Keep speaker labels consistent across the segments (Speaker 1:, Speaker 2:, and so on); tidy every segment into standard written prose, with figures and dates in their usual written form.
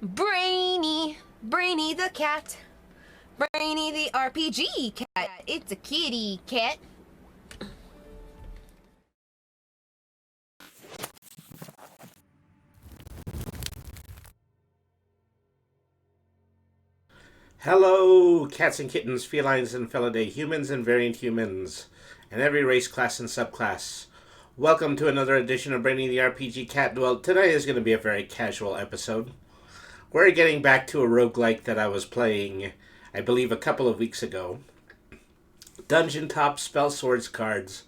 Speaker 1: Brainy the cat. Brainy the RPG cat. It's a kitty cat.
Speaker 2: Hello, cats and kittens, felines and felidae, humans and variant humans, and every race, class, and subclass. Welcome to another edition of Brainy the RPG Cat. Well, tonight is going to be a very casual episode. We're getting back to a roguelike that I was playing, I believe, a couple of weeks ago. DungeonTop Spell Swords cards.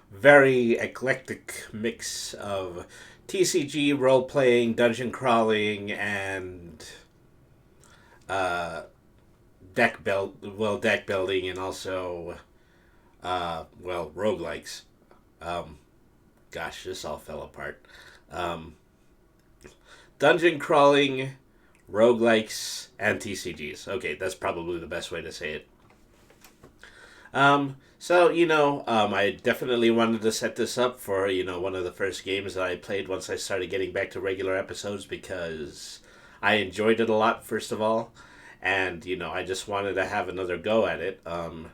Speaker 2: Very eclectic mix of TCG, role-playing, dungeon crawling, and deck building, and also roguelikes. Gosh, this all fell apart. Dungeon crawling, roguelikes, and TCGs. Okay, that's probably the best way to say it. I definitely wanted to set this up for, one of the first games that I played once I started getting back to regular episodes, because I enjoyed it a lot, first of all, and, I just wanted to have another go at it. I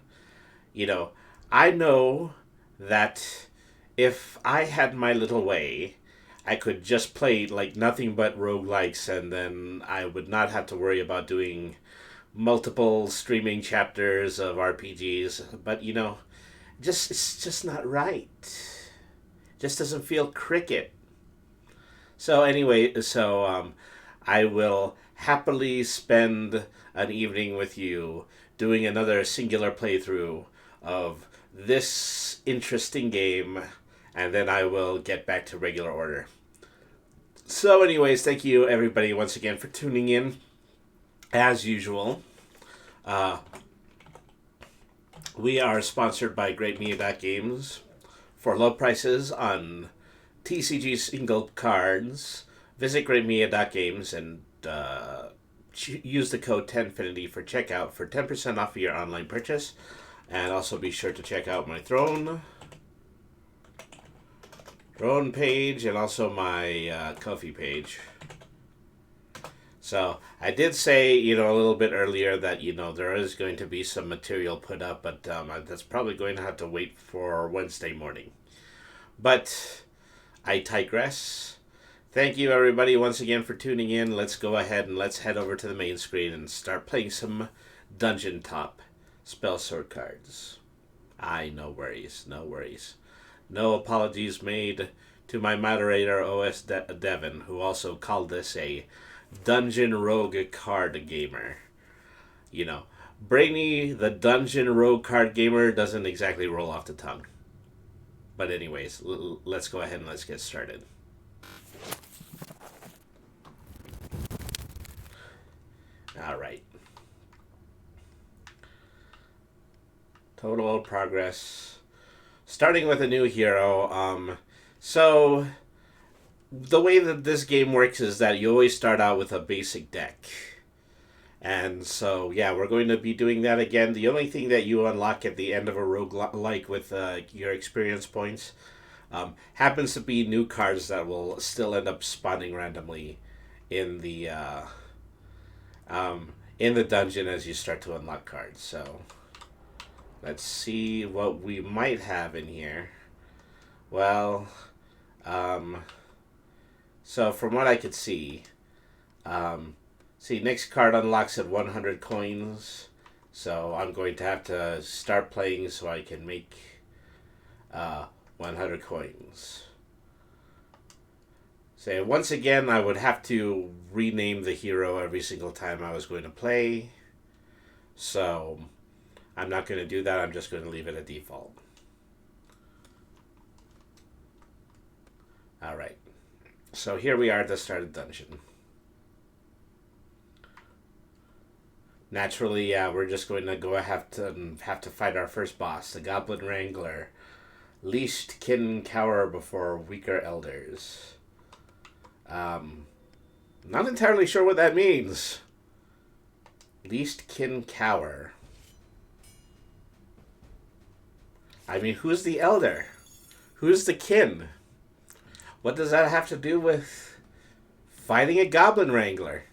Speaker 2: know that if I had my little way, I could just play, like, nothing but roguelikes, and then I would not have to worry about doing multiple streaming chapters of RPGs, but, it's just not right. Just doesn't feel cricket. So I will happily spend an evening with you doing another singular playthrough of this interesting game, and then I will get back to regular order. So anyways, thank you everybody once again for tuning in. As usual, we are sponsored by GreatMedia.Games for low prices on TCG single cards. Visit GreatMedia.Games and use the code 10finity for checkout for 10% off of your online purchase. And also be sure to check out my Throne page and also my Ko-fi page. So I did say, a little bit earlier that, there is going to be some material put up, but that's probably going to have to wait for Wednesday morning. But I digress. Thank you, everybody, once again for tuning in. Let's go ahead and let's head over to the main screen and start playing some DungeonTop Spell Sword cards. No worries, no worries. No apologies made to my moderator, OS Devin, who also called this a Dungeon Rogue card gamer. Brainy, the Dungeon Rogue card gamer, doesn't exactly roll off the tongue. But anyways, let's go ahead and let's get started. Alright. Total progress. Starting with a new hero. So the way that this game works is that you always start out with a basic deck. And so, yeah, we're going to be doing that again. The only thing that you unlock at the end of a roguelike with your experience points happens to be new cards that will still end up spawning randomly in the dungeon as you start to unlock cards. So let's see what we might have in here. Well, so from what I could see, next card unlocks at 100 coins. So I'm going to have to start playing so I can make 100 coins. So once again, I would have to rename the hero every single time I was going to play. So I'm not going to do that. I'm just going to leave it at default. Alright. So here we are at the start of the dungeon. Naturally, yeah, we're just going to have to fight our first boss, the Goblin Wrangler. Leashed kin cower before weaker elders. Not entirely sure what that means. Leashed kin cower. I mean, who's the elder? Who's the kin? What does that have to do with fighting a Goblin Wrangler.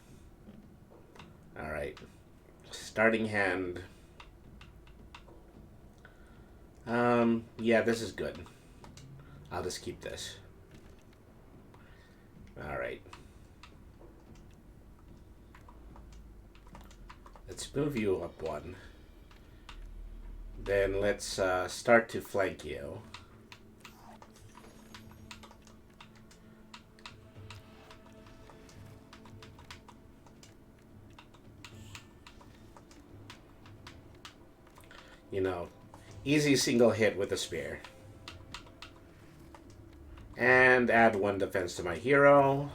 Speaker 2: Alright. Starting hand. Yeah, this is good. I'll just keep this. Alright. Let's move you up one. Then let's start to flank you. You know, easy single hit with a spear. And add 1 defense to my hero.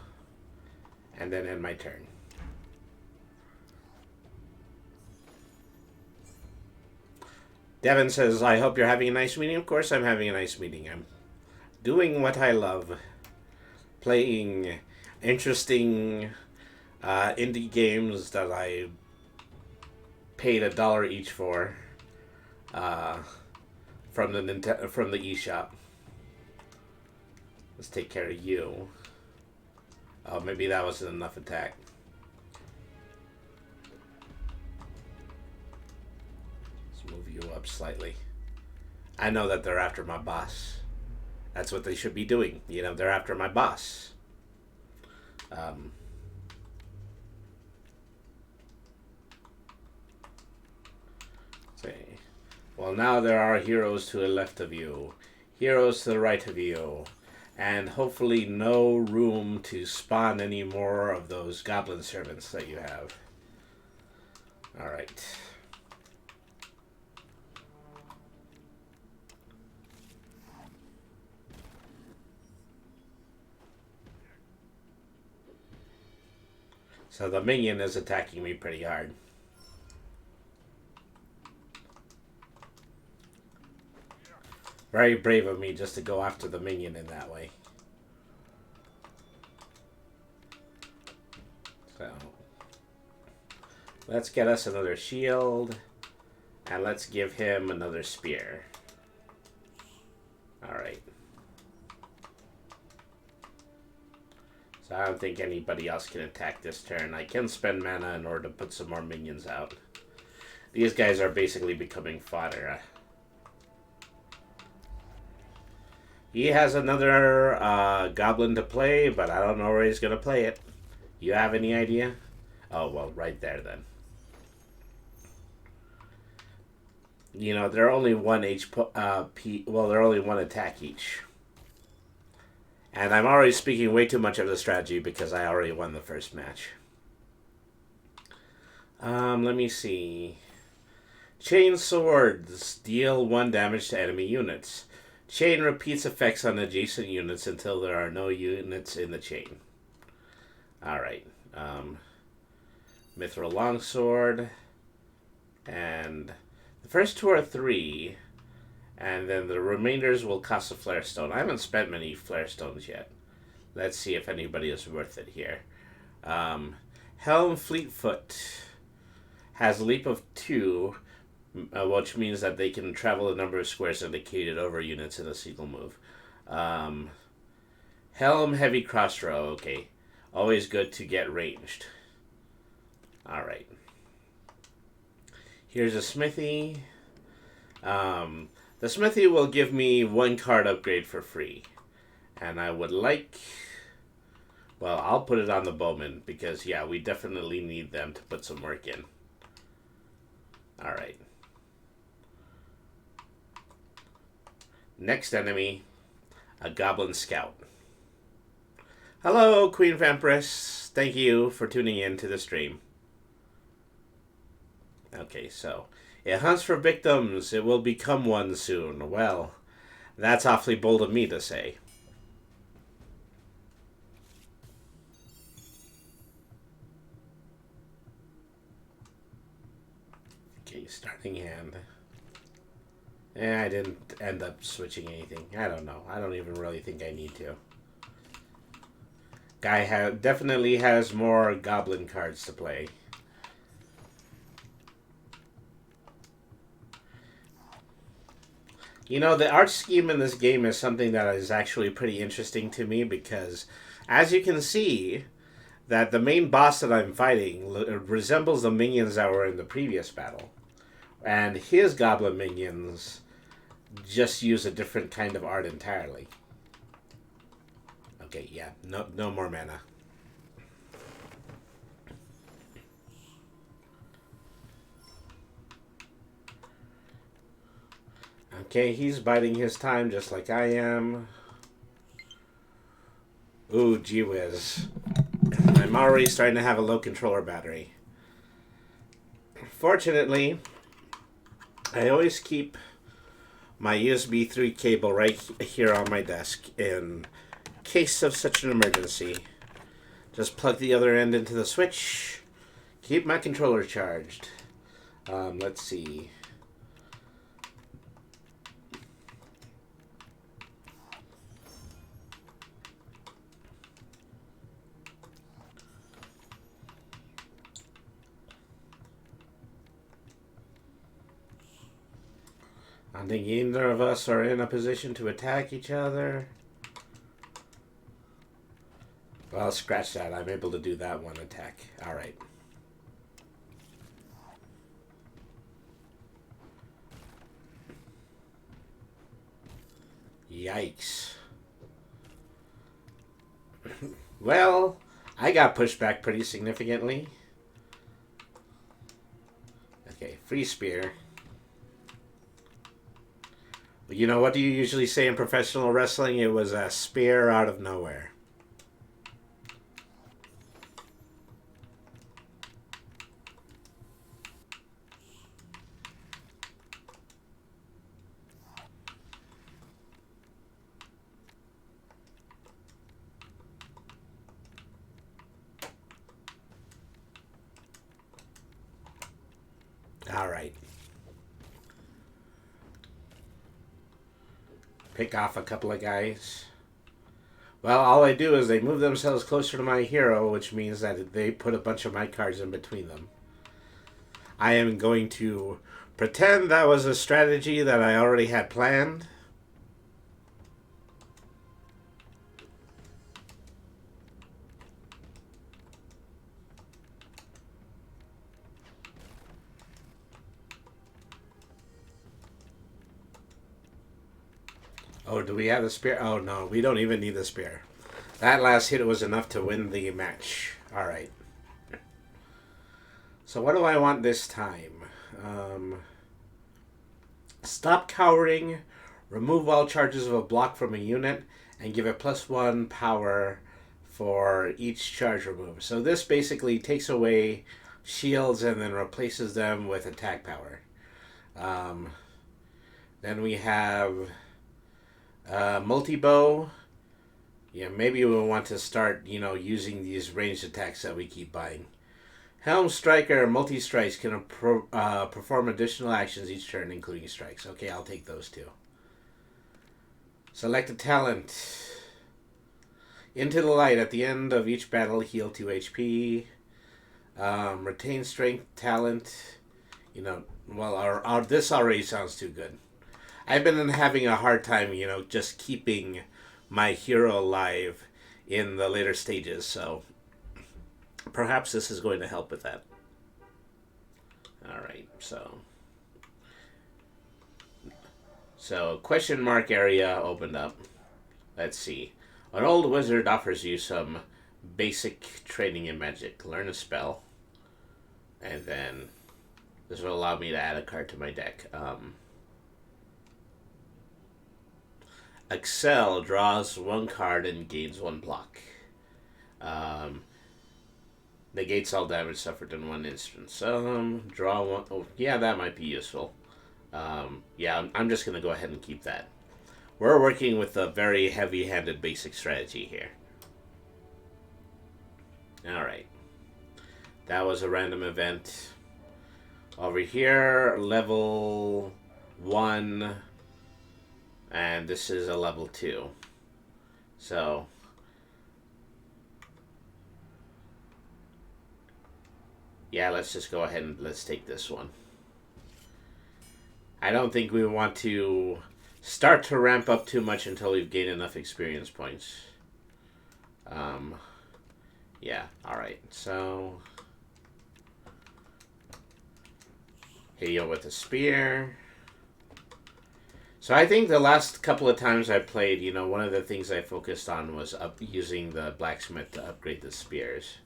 Speaker 2: And then end my turn. Devin says, I hope you're having a nice meeting. Of course I'm having a nice meeting. I'm doing what I love. Playing interesting indie games that I paid $1 each for from the eShop. Let's take care of you. Oh, maybe that wasn't enough attack. Let's move you up slightly. I know that they're after my boss. That's what they should be doing. You know, they're after my boss. Say, well, now there are heroes to the left of you, heroes to the right of you, and hopefully no room to spawn any more of those goblin servants that you have. Alright. So the minion is attacking me pretty hard. Very brave of me just to go after the minion in that way. So, let's get us another shield. And let's give him another spear. Alright. So I don't think anybody else can attack this turn. I can spend mana in order to put some more minions out. These guys are basically becoming fodder. He has another goblin to play, but I don't know where he's going to play it. You have any idea? Oh, well, right there then. You know, they're only one they're only one attack each. And I'm already speaking way too much of the strategy because I already won the first match. Let me see. Chain swords deal 1 damage to enemy units. Chain repeats effects on adjacent units until there are no units in the chain. Alright. Mithril Longsword. And the first 2 are 3. And then the remainders will cost a Flare Stone. I haven't spent many Flare Stones yet. Let's see if anybody is worth it here. Helm Fleetfoot has a leap of 2. Which means that they can travel a number of squares indicated over units in a single move. Helm Heavy Crossrow, okay. Always good to get ranged. Alright. Here's a smithy. The smithy will give me 1 card upgrade for free. And I would like... Well, I'll put it on the bowman because, yeah, we definitely need them to put some work in. Alright. Next enemy, a Goblin Scout. Hello, Queen Vampiress. Thank you for tuning in to the stream. Okay, so, it hunts for victims. It will become one soon. Well, that's awfully bold of me to say. Okay, starting hand. I didn't end up switching anything. I don't know. I don't even really think I need to. Guy definitely has more goblin cards to play. You know, the art scheme in this game is something that is actually pretty interesting to me because, as you can see, that the main boss that I'm fighting resembles the minions that were in the previous battle. And his goblin minions just use a different kind of art entirely. Okay, yeah, no more mana. Okay, he's biding his time just like I am. Ooh, gee whiz. I'm already starting to have a low controller battery. Fortunately, I always keep my USB 3 cable right here on my desk in case of such an emergency. Just plug the other end into the switch, keep my controller charged. Let's see. I think neither of us are in a position to attack each other. Well, scratch that. I'm able to do that one attack. Alright. Yikes. Well, I got pushed back pretty significantly. Okay, free spear. You know, what do you usually say in professional wrestling? It was a spear out of nowhere. Alright. Pick off a couple of guys. Well, all I do is they move themselves closer to my hero, which means that they put a bunch of my cards in between them. I am going to pretend that was a strategy that I already had planned. Oh, do we have a spear? Oh, no, we don't even need the spear. That last hit was enough to win the match. Alright. So what do I want this time? Stop cowering, remove all charges of a block from a unit, and give it +1 power for each charge removed. So this basically takes away shields and then replaces them with attack power. Then we have multi-bow. Yeah, maybe we'll want to start, using these ranged attacks that we keep buying. Helm Striker multi-strikes can perform additional actions each turn, including strikes. Okay, I'll take those two. Select a talent. Into the Light. At the end of each battle, heal 2 HP. Retain Strength talent. Well, this already sounds too good. I've been having a hard time, just keeping my hero alive in the later stages, so perhaps this is going to help with that. Alright, so question mark area opened up. Let's see. An old wizard offers you some basic training in magic. Learn a spell, and then this will allow me to add a card to my deck. Excel draws 1 card and gains 1 block. Negates all damage suffered in 1 instance. Draw 1. Oh, yeah, that might be useful. Yeah, I'm just going to go ahead and keep that. We're working with a very heavy-handed basic strategy here. Alright. That was a random event. Over here, level 1... and this is a level 2. So yeah, let's just go ahead and let's take this one. I don't think we want to start to ramp up too much until we've gained enough experience points. Yeah, alright. So, hit you with a spear. So I think the last couple of times I played, you know, one of the things I focused on was using the blacksmith to upgrade the spears.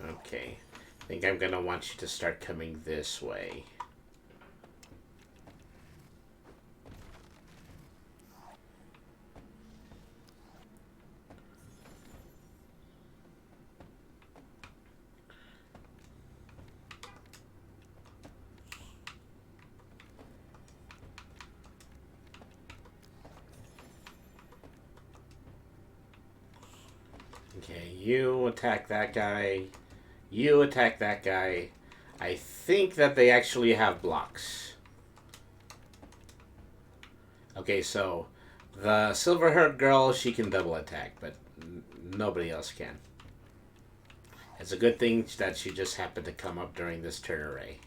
Speaker 2: Okay. I think I'm going to want you to start coming this way. Okay, you attack that guy. You attack that guy. I think that they actually have blocks. Okay, so the silver-haired girl, she can double attack, but nobody else can. It's a good thing that she just happened to come up during this turn array.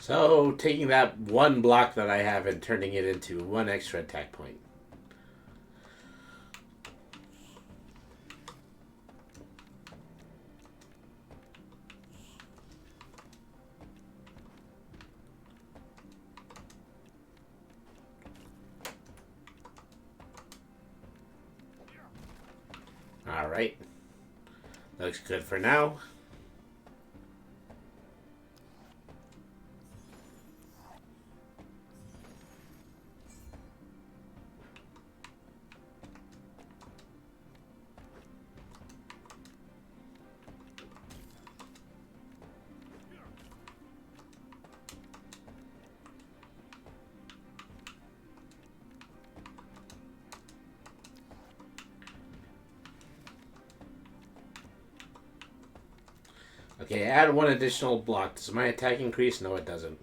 Speaker 2: So, taking that one block that I have and turning it into one extra attack point. Alright. Looks good for now. Okay, add one additional block. Does my attack increase? No, it doesn't.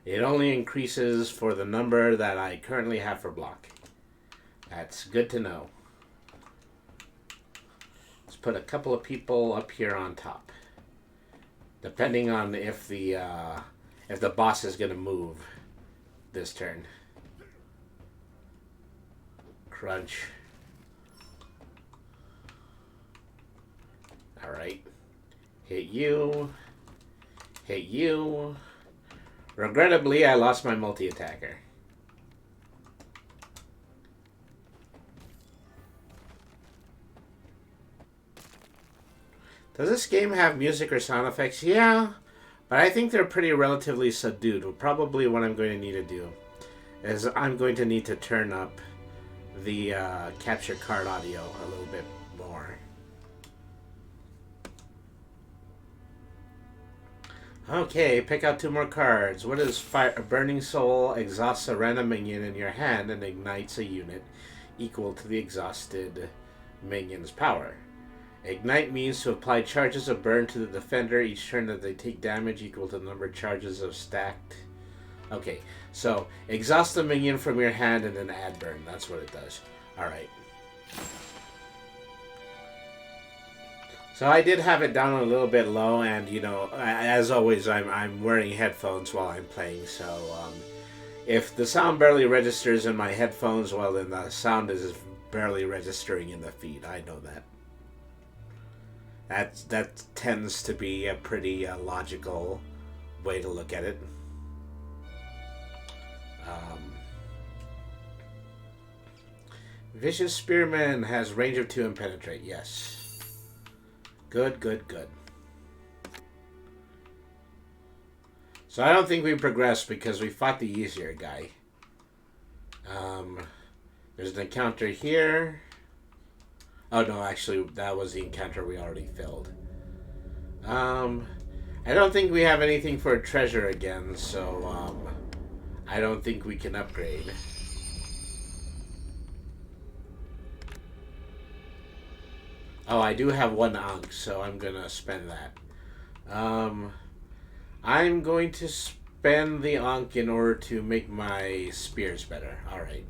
Speaker 2: It only increases for the number that I currently have for block. That's good to know. Let's put a couple of people up here on top. Depending on if the boss is going to move this turn. Crunch. Alright. Hit you. Hit you. Regrettably, I lost my multi-attacker. Does this game have music or sound effects? Yeah, but I think they're pretty relatively subdued. Probably what I'm going to need to do is I'm going to need to turn up the capture card audio a little bit more. Okay, pick out 2 more cards. What is fire? A Burning Soul exhausts a random minion in your hand and ignites a unit equal to the exhausted minion's power. Ignite means to apply charges of burn to the defender each turn that they take damage equal to the number of charges of stacked. Okay, so exhaust the minion from your hand and then add burn. That's what it does. Alright. So I did have it down a little bit low, and you know, as always, I'm wearing headphones while I'm playing. So if the sound barely registers in my headphones, well, then the sound is barely registering in the feed. I know that. That tends to be a pretty logical way to look at it. Vicious Spearman has range of 2 and penetrate. Yes. Good, good, good. So I don't think we progressed because we fought the easier guy. There's an encounter here. Oh no, actually that was the encounter we already filled. I don't think we have anything for a treasure again, so I don't think we can upgrade. Oh, I do have 1 Ankh, so I'm gonna spend that. I'm going to spend the Ankh in order to make my spears better. Alright.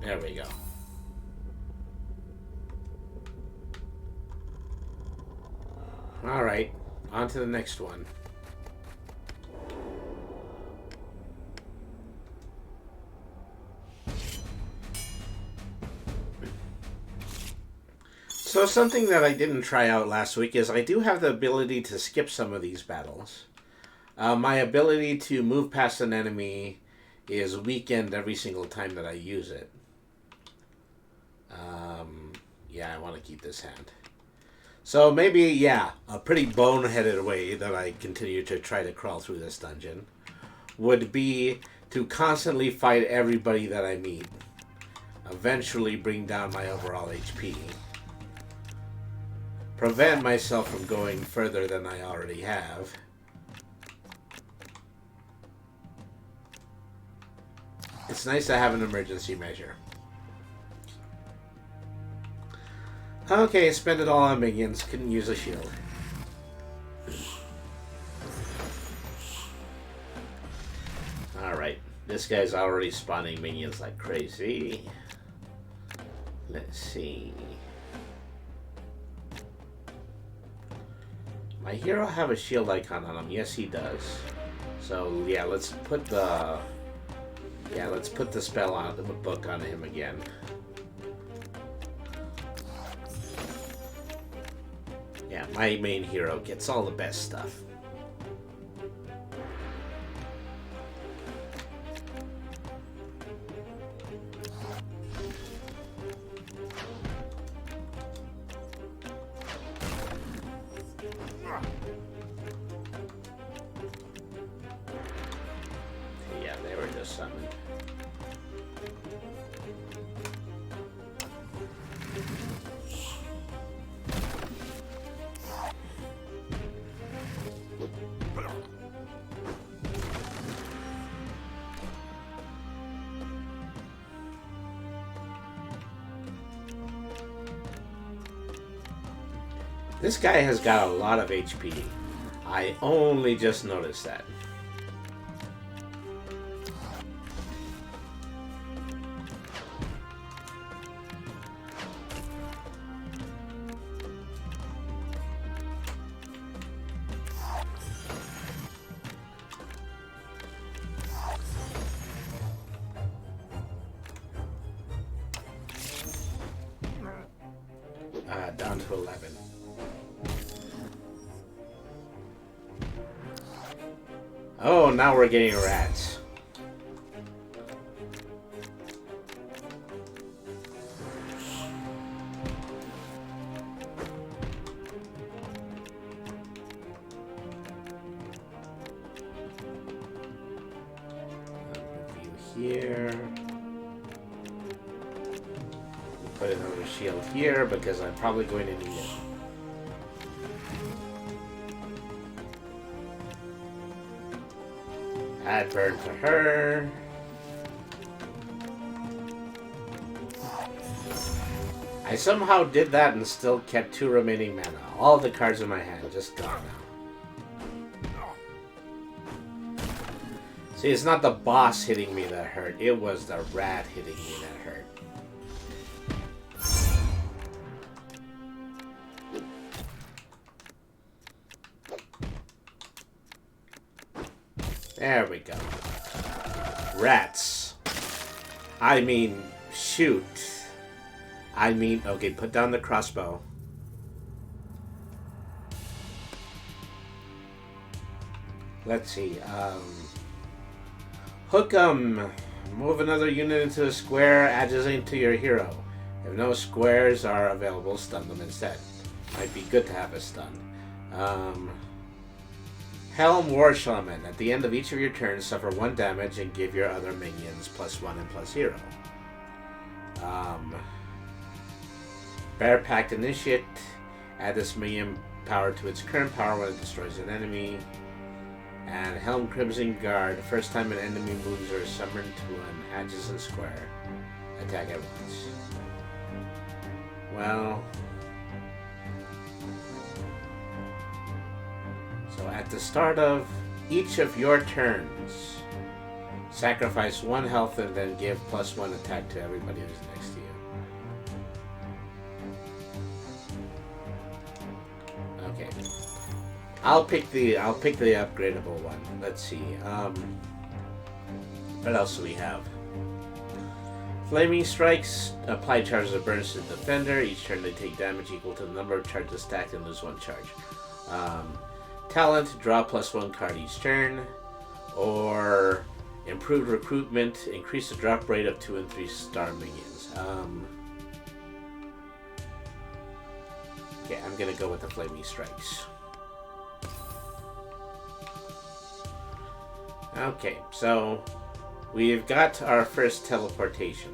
Speaker 2: There we go. Alright, on to the next one. So something that I didn't try out last week is I do have the ability to skip some of these battles. My ability to move past an enemy is weakened every single time that I use it. Yeah, I want to keep this hand. So maybe, yeah, a pretty boneheaded way that I continue to try to crawl through this dungeon would be to constantly fight everybody that I meet. Eventually bring down my overall HP. Prevent myself from going further than I already have. It's nice to have an emergency measure. Okay, spend it all on minions. Couldn't use a shield. Alright, this guy's already spawning minions like crazy. Let's see. My hero have a shield icon on him. Yes, he does. So yeah, let's put the spell on the book on him again. Yeah, my main hero gets all the best stuff. Yeah, they were just summoned. This guy has got a lot of HP. I only just noticed that. Down to 11. Oh, now we're getting rats. Here. Put another shield here because I'm probably going to need it. Add burn to her. I somehow did that and still kept 2 remaining mana. All the cards in my hand just gone now. See, it's not the boss hitting me that hurt. It was the rat hitting me that hurt. There we go. Rats. I mean, shoot. I mean, okay, put down the crossbow. Let's see. Hook 'em. Move another unit into a square adjacent to your hero. If no squares are available, stun them instead. Might be good to have a stun. Helm War Shaman. At the end of each of your turns, suffer 1 damage and give your other minions +1 and +0. Bear Pact Initiate. Add this minion power to its current power when it destroys an enemy. And Helm Crimson Guard. The first time an enemy moves or is summoned to an adjacent square. Attack at once. Well... So at the start of each of your turns, sacrifice 1 health and then give +1 attack to everybody who's next to you. Okay. I'll pick the upgradable one. Let's see. What else do we have? Flaming strikes apply charges of burns to the defender. Each turn they take damage equal to the number of charges stacked and lose 1 charge. Talent, draw +1 card each turn. Or improved recruitment, increase the drop rate of 2 and 3 star minions. Okay, I'm gonna go with the flaming strikes. Okay, so we've got our first teleportation.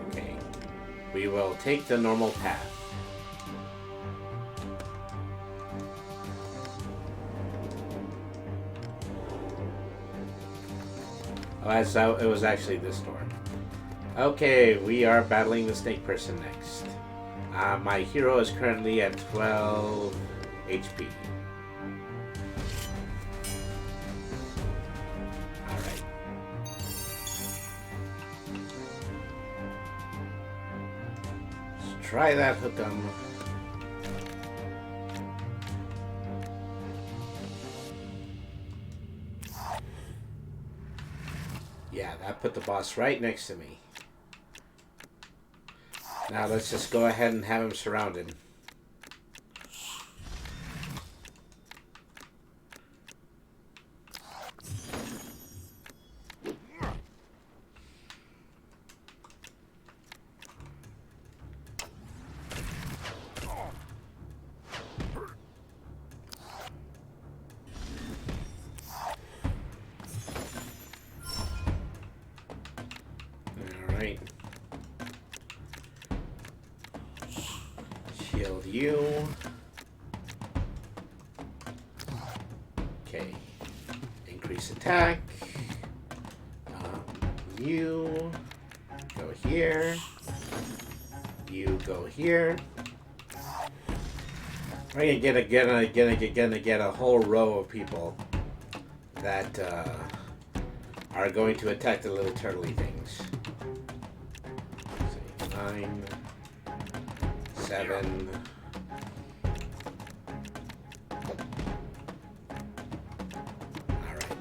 Speaker 2: Okay, we will take the normal path. Oh, it was actually this door. Okay, we are battling the snake person next. My hero is currently at 12 HP. Alright. Let's try that hook'em. Yeah, that put the boss right next to me. Now let's just go ahead and have him surrounded. Alright. Shield you. Okay. Increase attack. You go here. You go here. We're gonna get a whole row of people that are going to attack the little turtley things. 9, 7. Alright.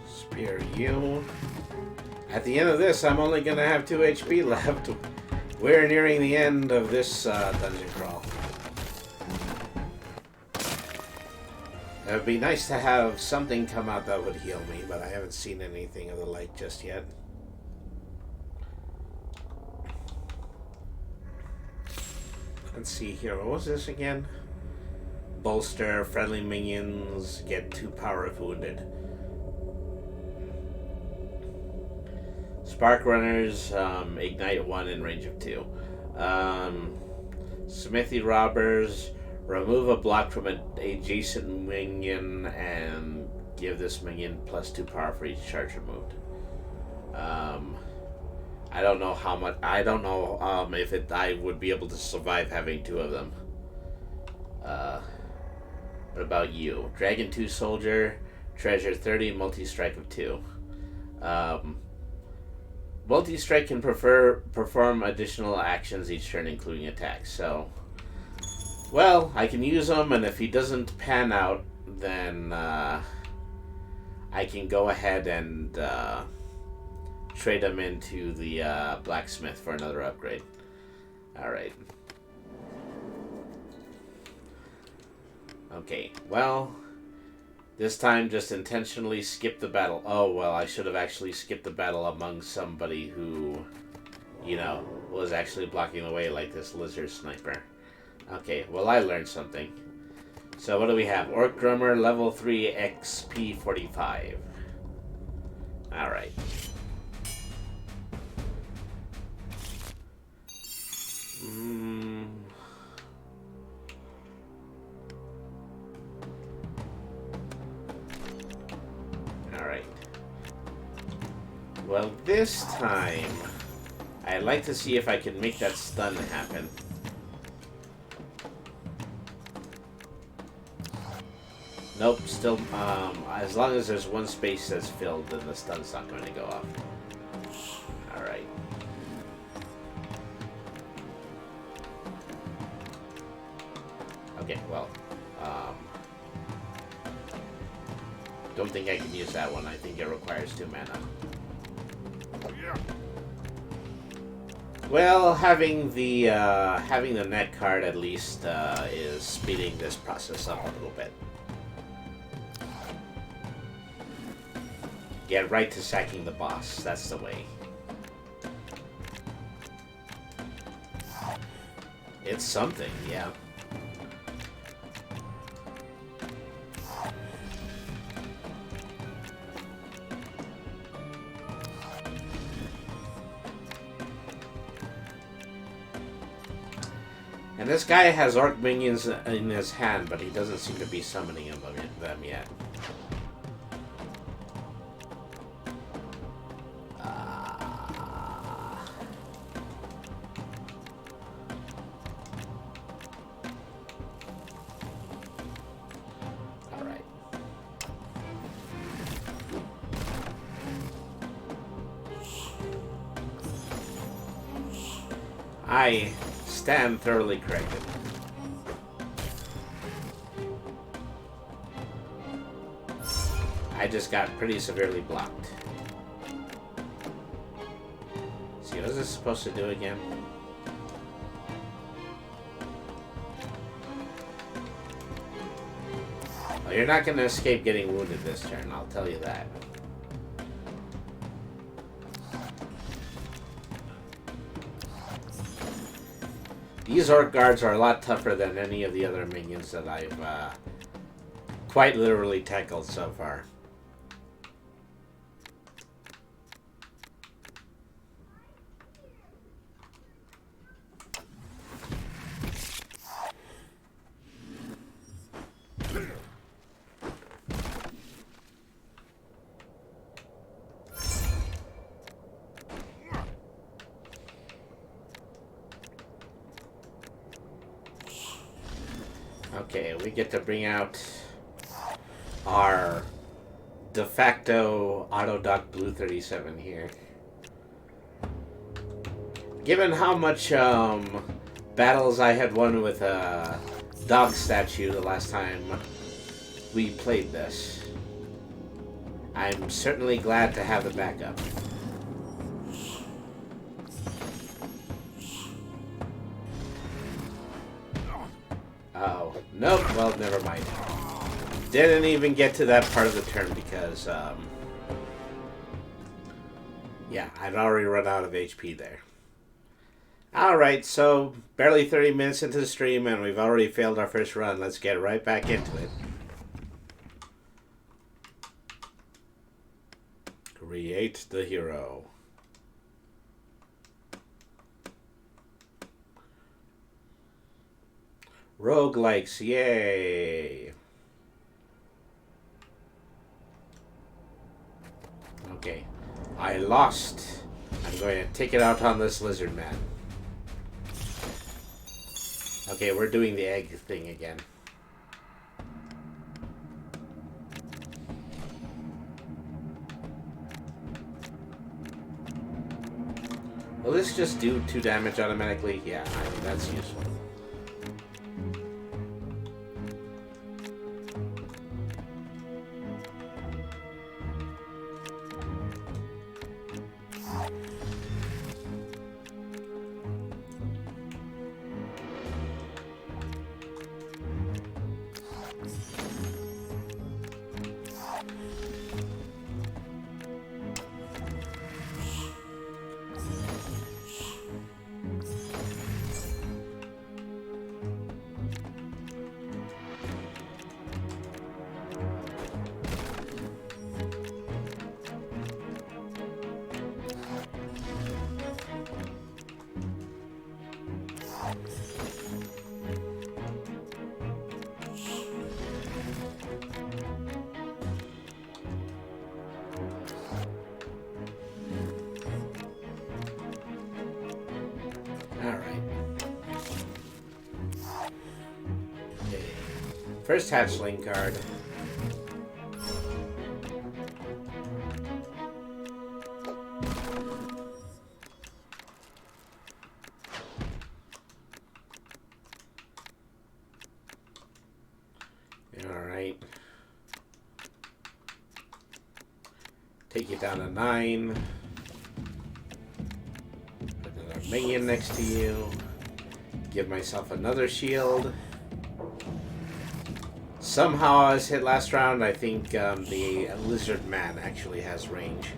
Speaker 2: Spear you. At the end of this, I'm only going to have 2 HP left. We're nearing the end of this dungeon crawl. It would be nice to have something come out that would heal me, but I haven't seen anything of the like just yet. Let's see here. What was this again? Bolster. Friendly minions get 2 power if wounded. Spark runners ignite 1 in range of 2. Smithy robbers remove a block from an adjacent minion and give this minion +2 power for each charge removed. I don't know how much. I don't know if I would be able to survive having 2 of them. What about you? Dragon 2 soldier, treasure 30, multi-strike of 2. Multi-strike can perform additional actions each turn, including attacks. So, well, I can use him, and if he doesn't pan out, then I can go ahead and trade him into the blacksmith for another upgrade. Alright. Okay, well, this time just intentionally skip the battle. Oh, well, I should have actually skipped the battle among somebody who, you know, was actually blocking the way like this lizard sniper. Okay, well I learned something. So what do we have? Orc Drummer, level 3, XP 45. Alright. Alright. Well, this time, I'd like to see if I can make that stun happen. Nope, still, as long as there's one space that's filled, then the stun's not going to go off. Alright. Okay, well, don't think I can use that one. I think it requires 2 mana. Well, having the net card at least is speeding this process up a little bit. Get right to sacking the boss. That's the way. It's something, yeah. And this guy has orc minions in his hand, but he doesn't seem to be summoning them yet. Alright. I stand thoroughly corrected. I just got pretty severely blocked. See, what is this supposed to do again? Well, you're not going to escape getting wounded this turn, I'll tell you that. These orc guards are a lot tougher than any of the other minions that I've quite literally tackled so far. Okay, we get to bring out our de facto Autodoc Blue 37 here. Given how much battles I had won with a dog statue the last time we played this, I'm certainly glad to have the backup. Oh, nope, well, never mind. Didn't even get to that part of the turn because, yeah, I'd already run out of HP there. Alright, so barely 30 minutes into the stream and we've already failed our first run. Let's get right back into it. Create the hero. Roguelikes, yay! Okay, I lost. I'm going to take it out on this lizard man. Okay, we're doing the egg thing again. Will this just do 2 damage automatically? Yeah, I mean, that's useful. First hatchling card. Alright. Take you down to 9. Put another minion next to you. Give myself another shield. Somehow I was hit last round. I think the lizard man actually has range.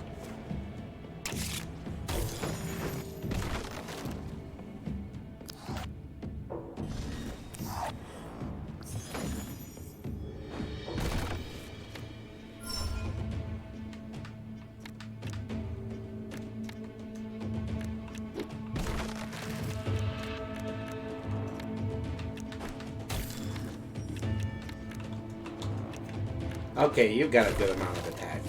Speaker 2: Okay, you've got a good amount of attack.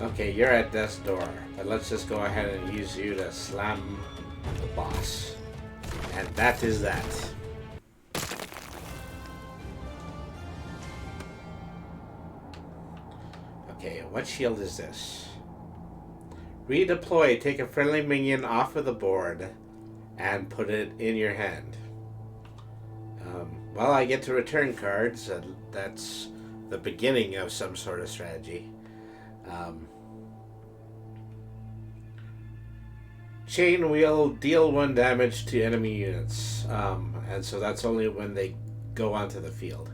Speaker 2: Okay, you're at death's door, but let's just go ahead and use you to slam the boss. And that is that. Okay, what shield is this? Redeploy. Take a friendly minion off of the board and put it in your hand. Well, I get to return cards. That's the beginning of some sort of strategy. Chain will deal 1 damage to enemy units, and so that's only when they go onto the field.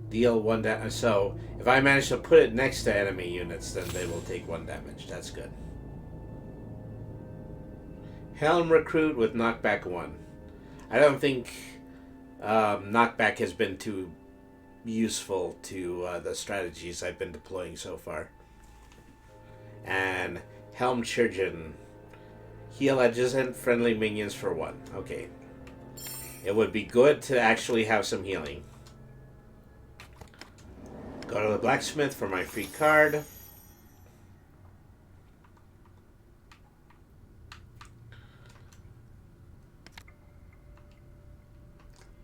Speaker 2: Deal 1 damage. So if I manage to put it next to enemy units, then they will take 1 damage. That's good. Helm recruit with knockback 1. I don't think knockback has been too useful to the strategies I've been deploying so far. And Helm Chirurgeon. Heal adjacent friendly minions for 1. Okay. It would be good to actually have some healing. Go to the blacksmith for my free card.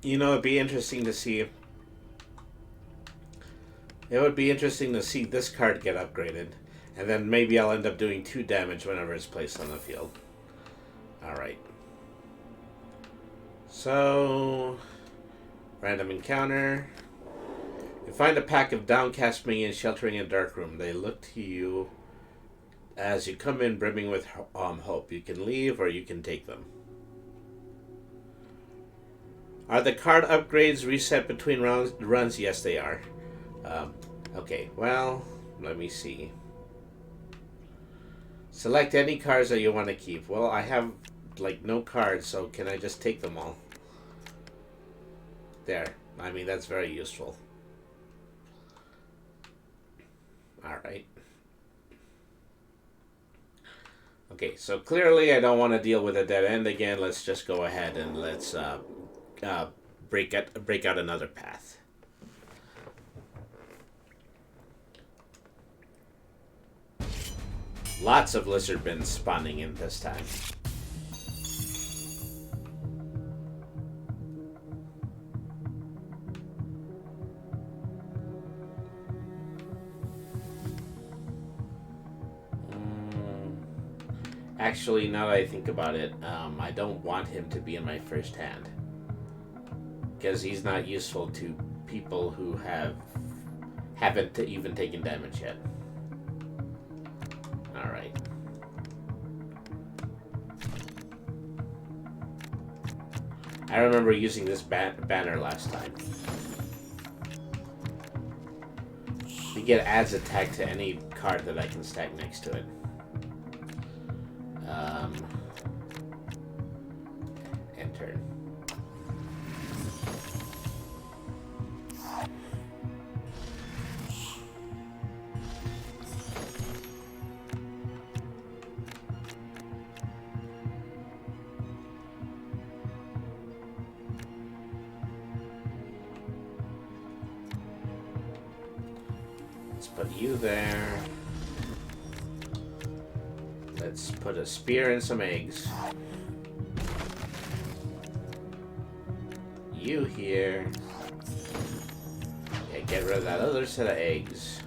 Speaker 2: You know, it'd be interesting to see. It would be interesting to see this card get upgraded. And then maybe I'll end up doing 2 damage whenever it's placed on the field. Alright. So, random encounter. You find a pack of downcast minions sheltering a dark room. They look to you as you come in brimming with hope. You can leave or you can take them. Are the card upgrades reset between runs? Yes, they are. Okay, well, let me see. Select any cards that you want to keep. Well, I have, like, no cards, so can I just take them all? There. I mean, that's very useful. Alright. Okay, so clearly I don't want to deal with a dead end again. Let's just go ahead and let's break out another path. Lots of lizardmen spawning in this time. Actually, now that I think about it, I don't want him to be in my first hand. Because he's not useful to people who haven't even taken damage yet. Alright. I remember using this banner last time. You get adds attack to any card that I can stack next to it. Enter. Let's put you there. Let's put a spear and some eggs. You here. Yeah, get rid of that other set of eggs.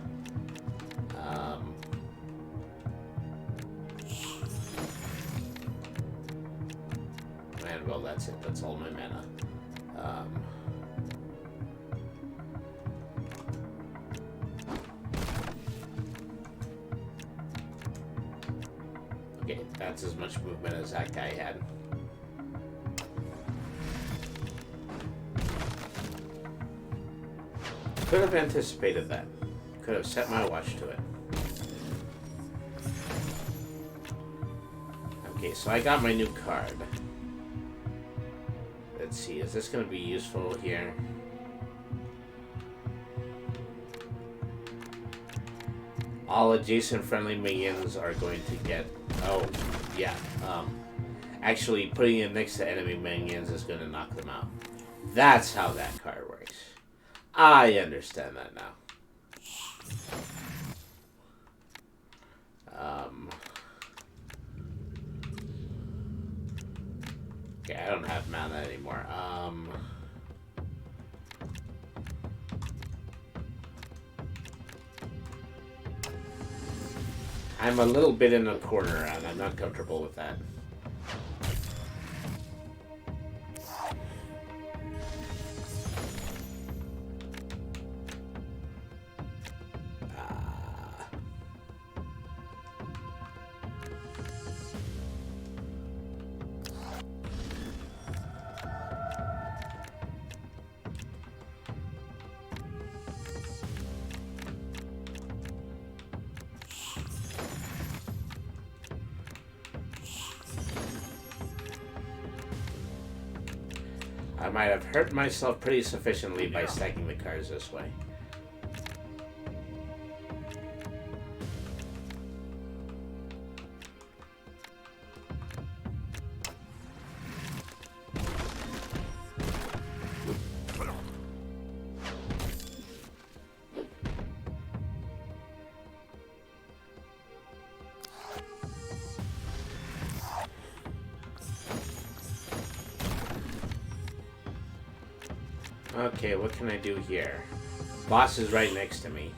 Speaker 2: Well, that's it. That's all my mana. Okay, that's as much movement as that guy had. Could have anticipated that. Could have set my watch to it. Okay, so I got my new card. Let's see, is this going to be useful here? All adjacent friendly minions are going to get... Oh, yeah. Actually, putting it next to enemy minions is going to knock them out. That's how that card works. I understand that now. Okay, I don't have mana anymore. I'm a little bit in a corner, and I'm not comfortable with that. I might have hurt myself pretty sufficiently by stacking the cards this way. Okay, what can I do here? Boss is right next to me.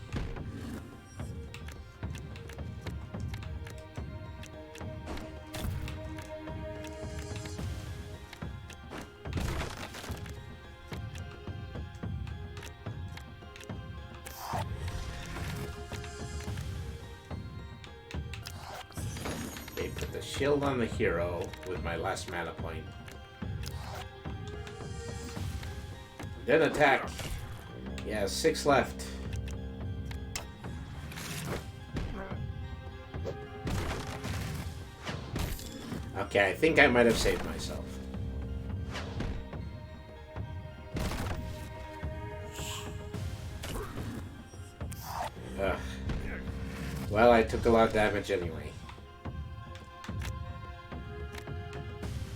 Speaker 2: Okay, put the shield on the hero with my last mana point. Then attack. Yeah, 6 left. Okay, I think I might have saved myself. Ugh. Well, I took a lot of damage anyway.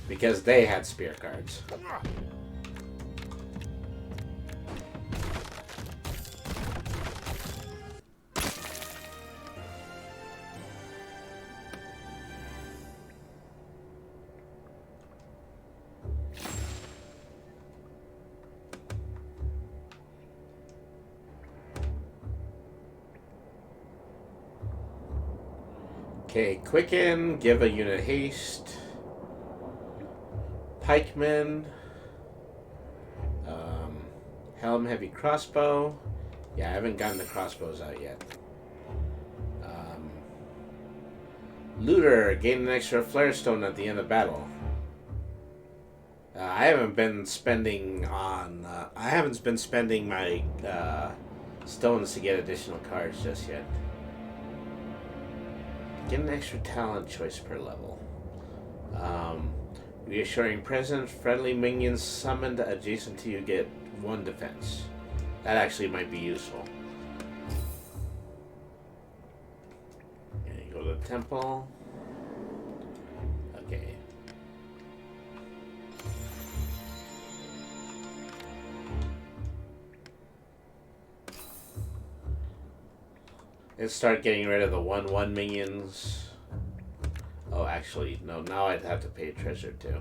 Speaker 2: Because they had spear cards. Okay, quicken, give a unit haste. Pikeman. Helm heavy crossbow. Yeah, I haven't gotten the crossbows out yet. Looter, gain an extra flare stone at the end of battle. I haven't been spending on. I haven't been spending my stones to get additional cards just yet. Get an extra talent choice per level. Reassuring presence, friendly minions summoned adjacent to you get 1 defense. That actually might be useful. And you go to the temple. Okay. Let's start getting rid of the 1/1 minions. Oh, actually, no, now I'd have to pay treasure too.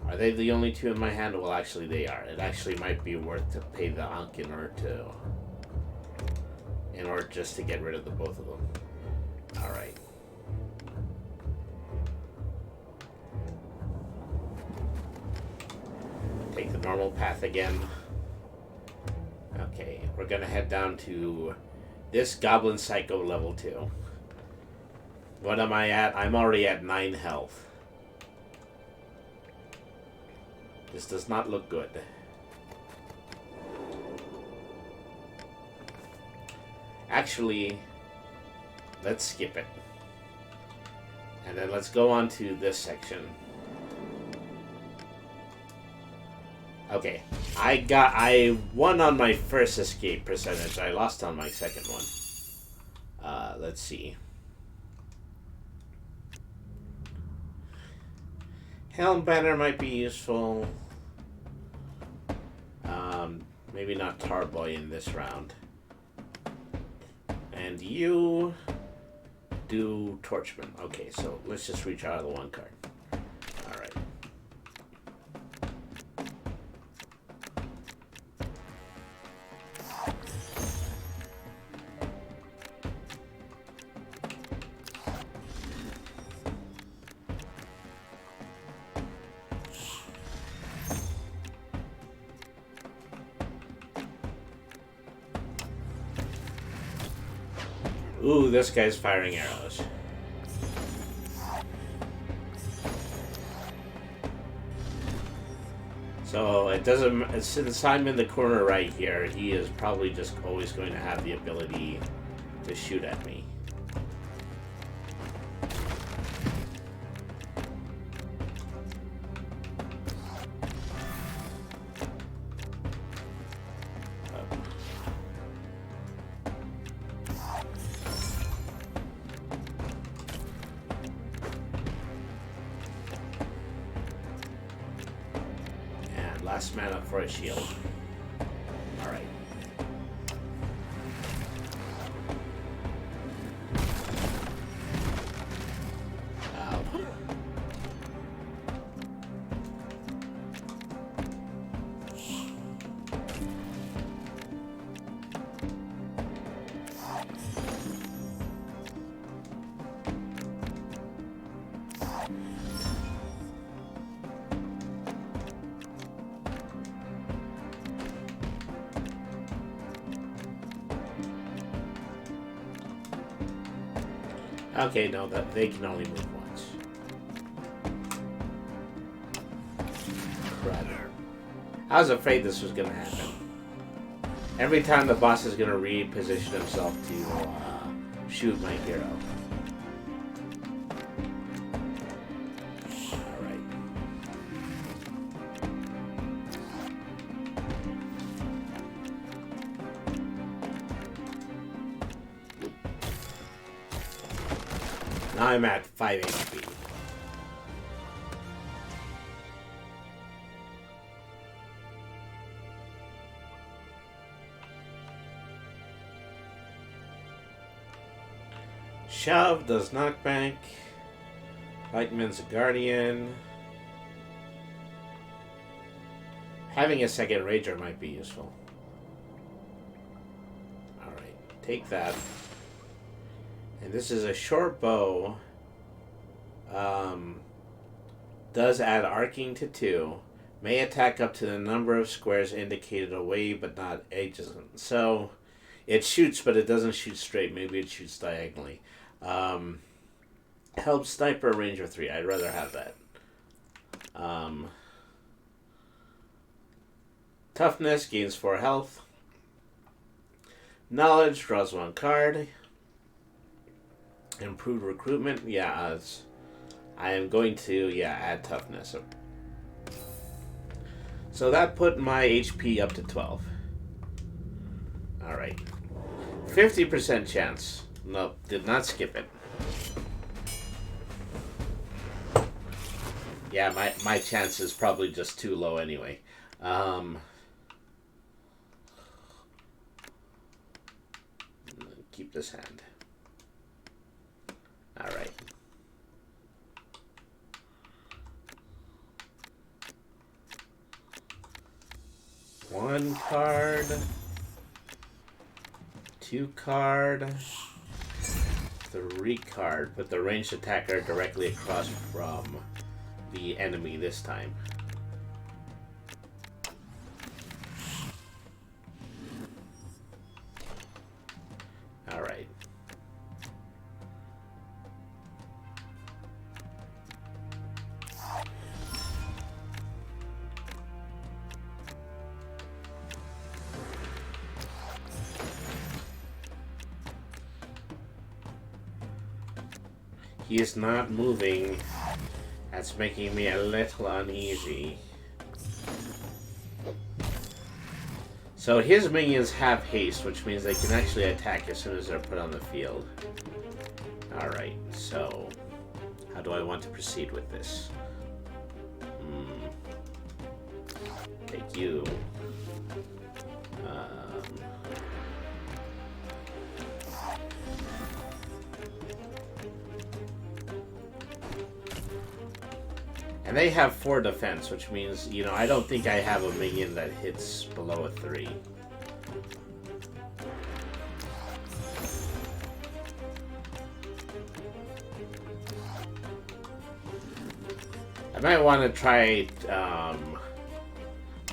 Speaker 2: Are they the only two in my hand? Well, actually, they are. It actually might be worth to pay the Ankh in order just to get rid of the both of them. All right. Take the normal path again. Okay, we're gonna head down to this Goblin Psycho level 2. What am I at? I'm already at 9 health. This does not look good. Actually, let's skip it. And then let's go on to this section. Okay, I won on my first escape percentage. I lost on my second one. Let's see. Helm Banner might be useful. Maybe not Tarboy in this round. And you do Torchman. Okay, so let's just reach out of the 1 card. Alright. Ooh, this guy's firing arrows. So it doesn't. Since I'm in the corner right here, he is probably just always going to have the ability to shoot at me. Last mana for a shield. Alright. Okay, no, that they can only move once. Crud. I was afraid this was gonna happen. Every time the boss is gonna reposition himself to shoot my hero. Alright. Now I'm at 5 HP. Shove does knockback. Lightman's a guardian. Having a second rager might be useful. Alright, take that. And this is a short bow. Does add arcing to 2. May attack up to the number of squares indicated away, but not adjacent. So, it shoots, but it doesn't shoot straight. Maybe it shoots diagonally. Help Sniper Ranger 3. I'd rather have that. Toughness gains 4 health. Knowledge draws 1 card. Improved recruitment. Yeah, I am going to, add toughness. So that put my HP up to 12. Alright. 50% chance. Nope, did not skip it. Yeah, my chance is probably just too low anyway. keep this hand. Alright. One card. 2 card. 3 card. Put the ranged attacker directly across from the enemy this time. Alright. He is not moving. That's making me a little uneasy. So his minions have haste, which means they can actually attack as soon as they're put on the field. Alright, so how do I want to proceed with this? Take you. And they have 4 defense, which means, you know, I don't think I have a minion that hits below a 3. I might want to try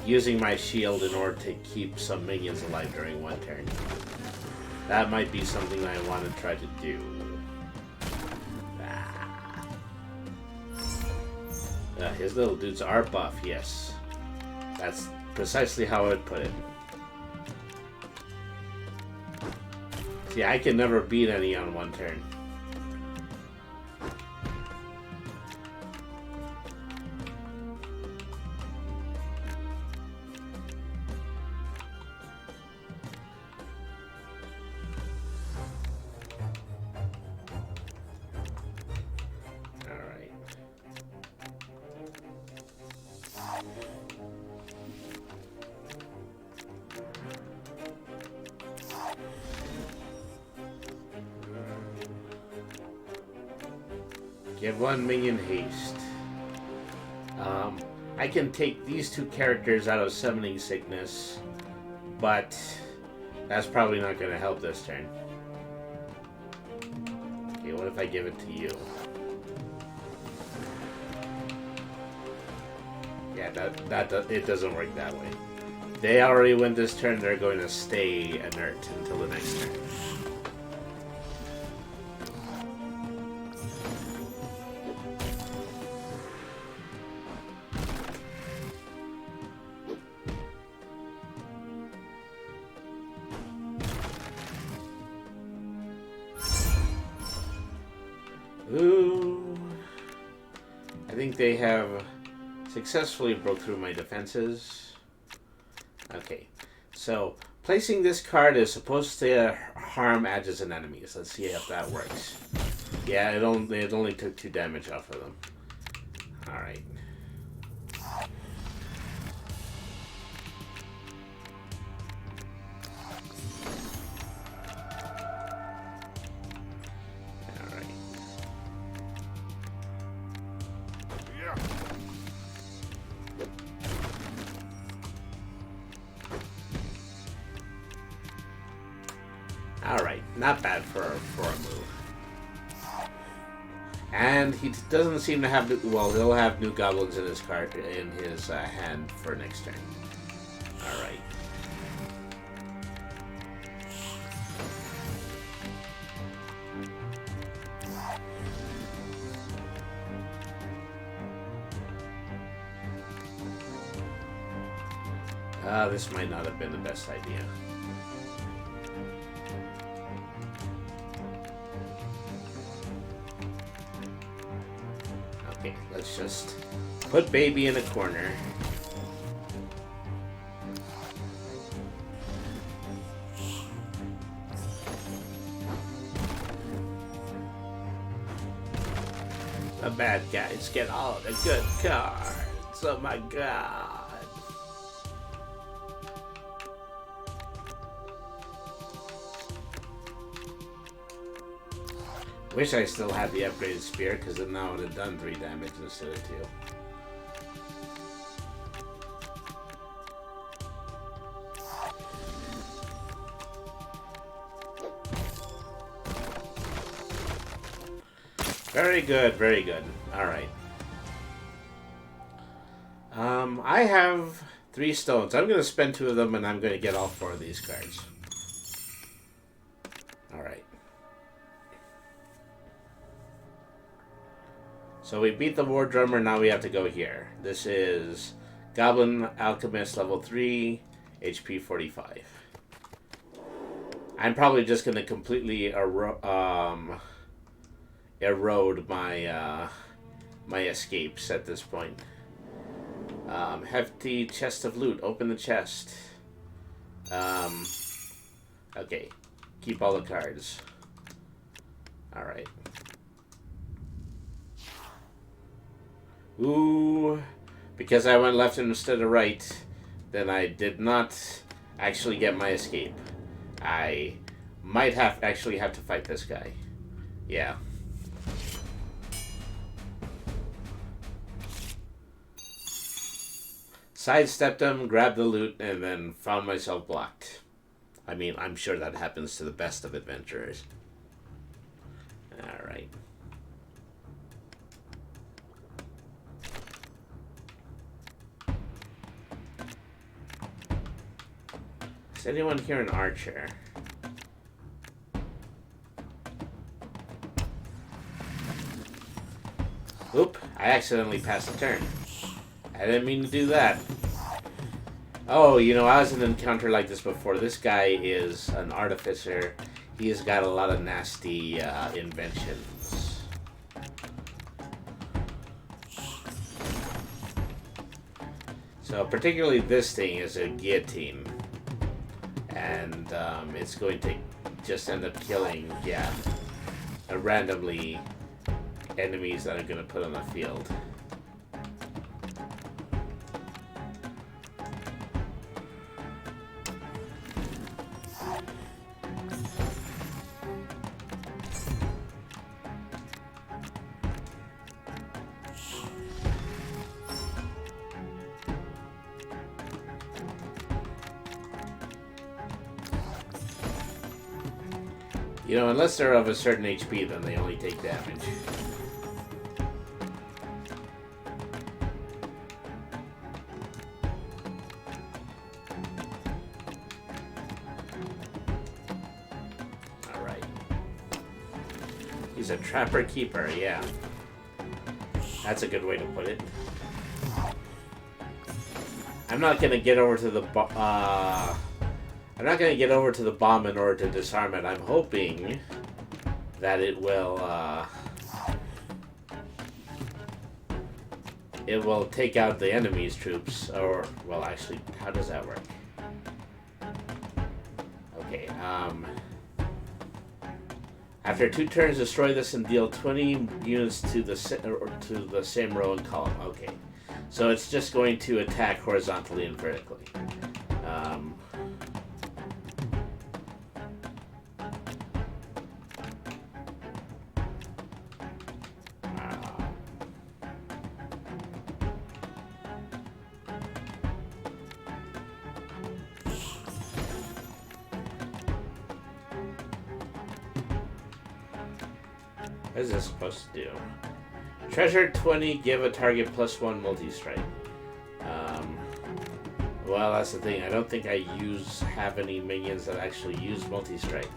Speaker 2: using my shield in order to keep some minions alive during one turn. That might be something I want to try to do. His little dudes are buff, yes. That's precisely how I would put it. See, I can never beat any on one turn. Give 1 minion haste. I can take these 2 characters out of Summoning Sickness, but that's probably not going to help this turn. Okay, what if I give it to you? Yeah, it doesn't work that way. They already went this turn, they're going to stay inert until the next turn. Ooh. I think they have successfully broke through my defenses. Okay, so placing this card is supposed to harm adjacent enemies. Let's see if that works. Yeah, it only took 2 damage off of them. Alright. Alright, not bad for a move. And he doesn't seem to have well, he'll have new goblins in his card in his hand for next turn. Alright. This might not have been the best idea. Okay, let's just put baby in a corner. The bad guys get all the good cards. Oh my god. Wish I still had the upgraded spear, because then now it would have done 3 damage instead of 2. Very good, very good. Alright. I have 3 stones. I'm going to spend 2 of them, and I'm going to get all 4 of these cards. Alright. So we beat the War Drummer, now we have to go here. This is Goblin Alchemist level 3, HP 45. I'm probably just going to completely erode my my escapes at this point. Hefty chest of loot. Open the chest. Okay. Keep all the cards. Alright. Ooh. Because I went left instead of right, then I did not actually get my escape. I might actually have to fight this guy. Yeah. Sidestepped him, grabbed the loot, and then found myself blocked. I mean, I'm sure that happens to the best of adventurers. Alright. Is anyone here an archer? Oop, I accidentally passed a turn. I didn't mean to do that. Oh, you know, I was in an encounter like this before. This guy is an artificer. He has got a lot of nasty inventions. So particularly this thing is a guillotine. And it's going to just end up killing, yeah, randomly enemies that I'm going to put on the field. You know, unless they're of a certain HP, then they only take damage. Alright. He's a trapper-keeper, yeah. That's a good way to put it. I'm not gonna get over to the I'm not going to get over to the bomb in order to disarm it. I'm hoping that it will take out the enemy's troops. Or, well, actually, how does that work? Okay, after 2 turns, destroy this and deal 20 units to the same row and column. Okay, so it's just going to attack horizontally and vertically. What is this supposed to do? Treasure 20, give a target +1 multi-strike. Well, that's the thing. I don't think I have any minions that actually use multi-strike.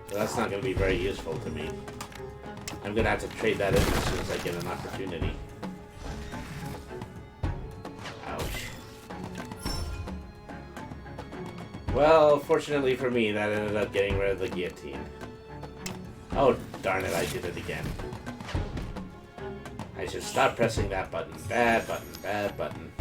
Speaker 2: So that's not going to be very useful to me. I'm going to have to trade that in as soon as I get an opportunity. Ouch. Well, fortunately for me, that ended up getting rid of the guillotine. Oh, darn it, I did it again. I should stop pressing that button. Bad button, bad button.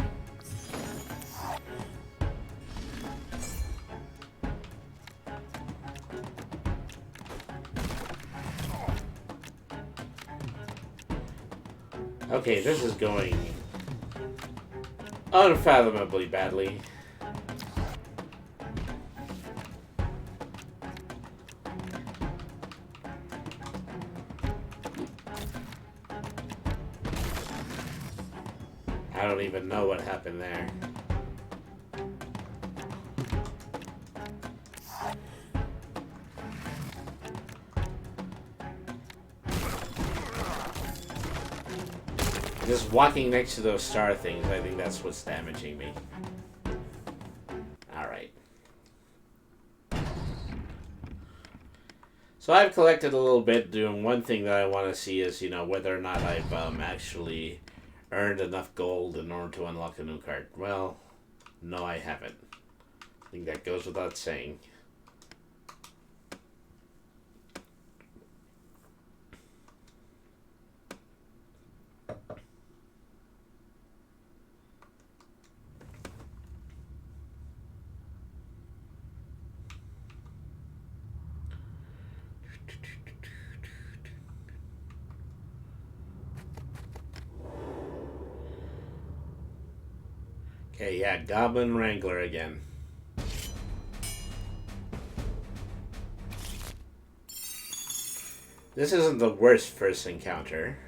Speaker 2: Okay, this is going unfathomably badly. I don't even know what happened there. Just walking next to those star things, I think that's what's damaging me. Alright. So I've collected a little bit. Doing one thing that I want to see is, whether or not I've actually earned enough gold in order to unlock a new card. Well, no, I haven't. I think that goes without saying. Okay, yeah, Goblin Wrangler again. This isn't the worst first encounter.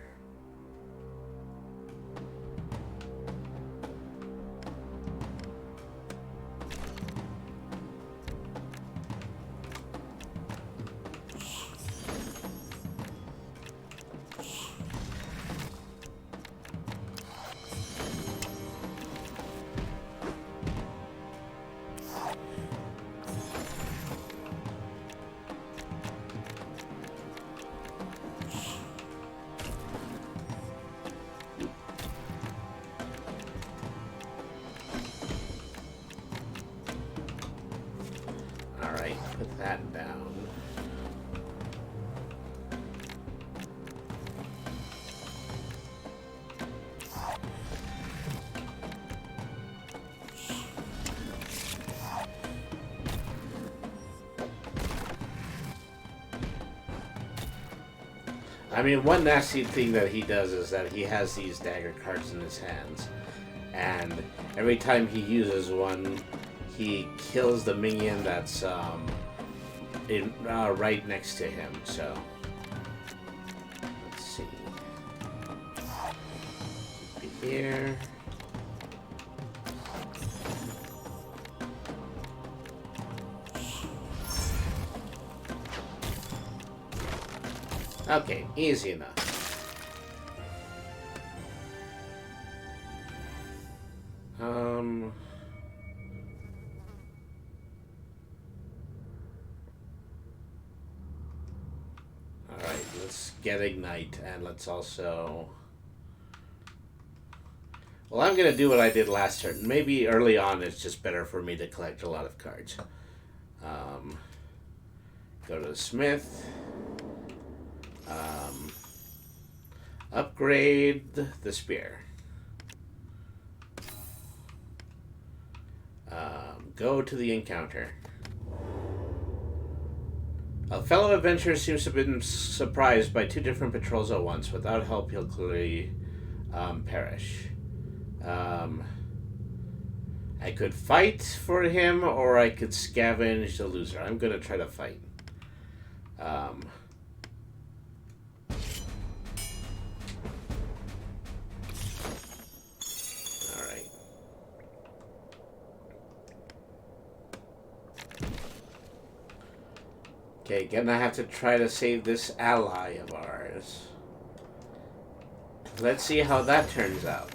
Speaker 2: Alright, put that down. I mean, one nasty thing that he does is that he has these dagger cards in his hands. And every time he uses one, he kills the minion that's right next to him. So, let's see. Keep it here. Okay, easy enough. Alright, let's get Ignite, and let's also... Well, I'm going to do what I did last turn. Maybe early on it's just better for me to collect a lot of cards. Go to the Smith. Upgrade the spear. Go to the encounter. A fellow adventurer seems to have been surprised by two different patrols at once. Without help, he'll clearly perish. I could fight for him, or I could scavenge the loser. I'm going to try to fight. Okay, gonna have to try to save this ally of ours. Let's see how that turns out.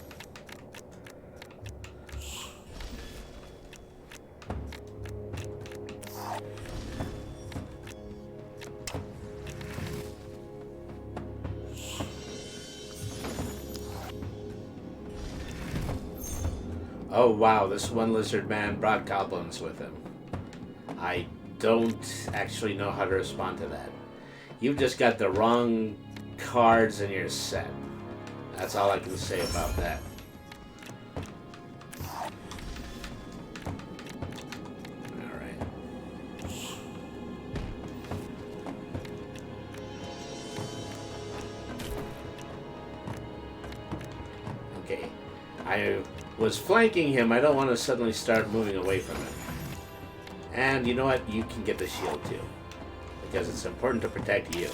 Speaker 2: Oh wow, this one lizard man brought goblins with him. I don't actually know how to respond to that. You've just got the wrong cards in your set. That's all I can say about that. Alright. Okay. I was flanking him. I don't want to suddenly start moving away from him. And you know what? You can get the shield too. Because it's important to protect you.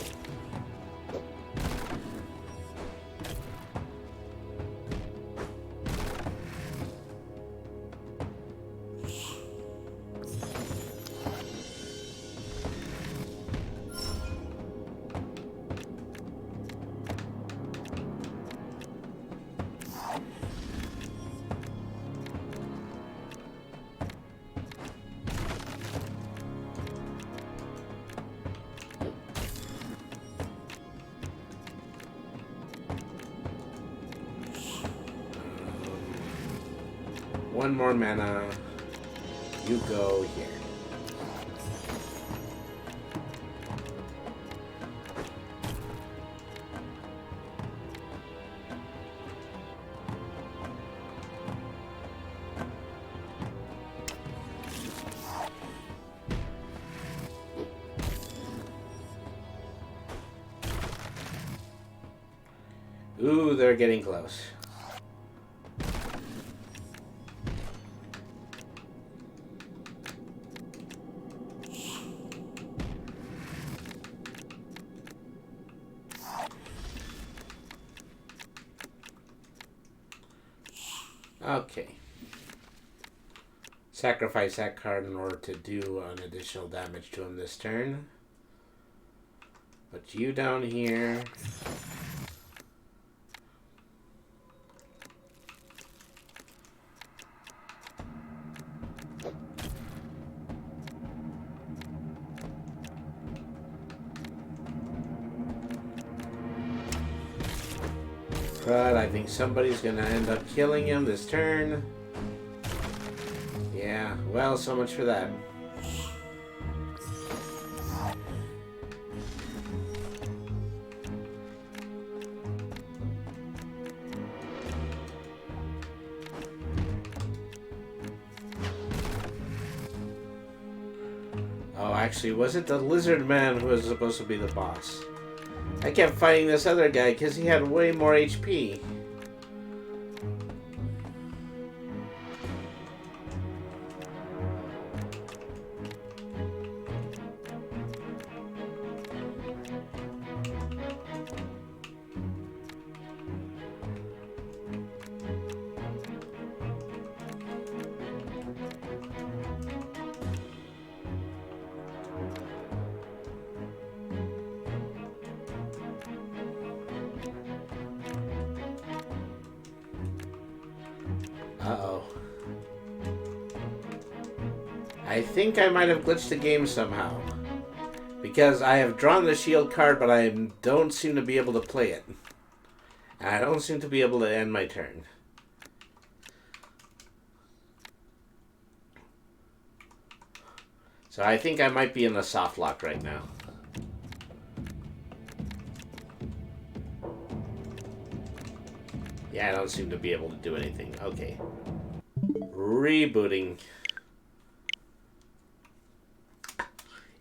Speaker 2: one more mana. You go here. Ooh, they're getting close. Okay. Sacrifice that card in order to do an additional damage to him this turn. Put you down here. But I think somebody's going to end up killing him this turn. Yeah, well, so much for that. Oh, actually, was it the lizard man who was supposed to be the boss? I kept fighting this other guy because he had way more HP. Uh-oh. I think I might have glitched the game somehow. Because I have drawn the shield card, but I don't seem to be able to play it. And I don't seem to be able to end my turn. So I think I might be in a soft lock right now. Yeah, I don't seem to be able to do anything. Okay. Rebooting.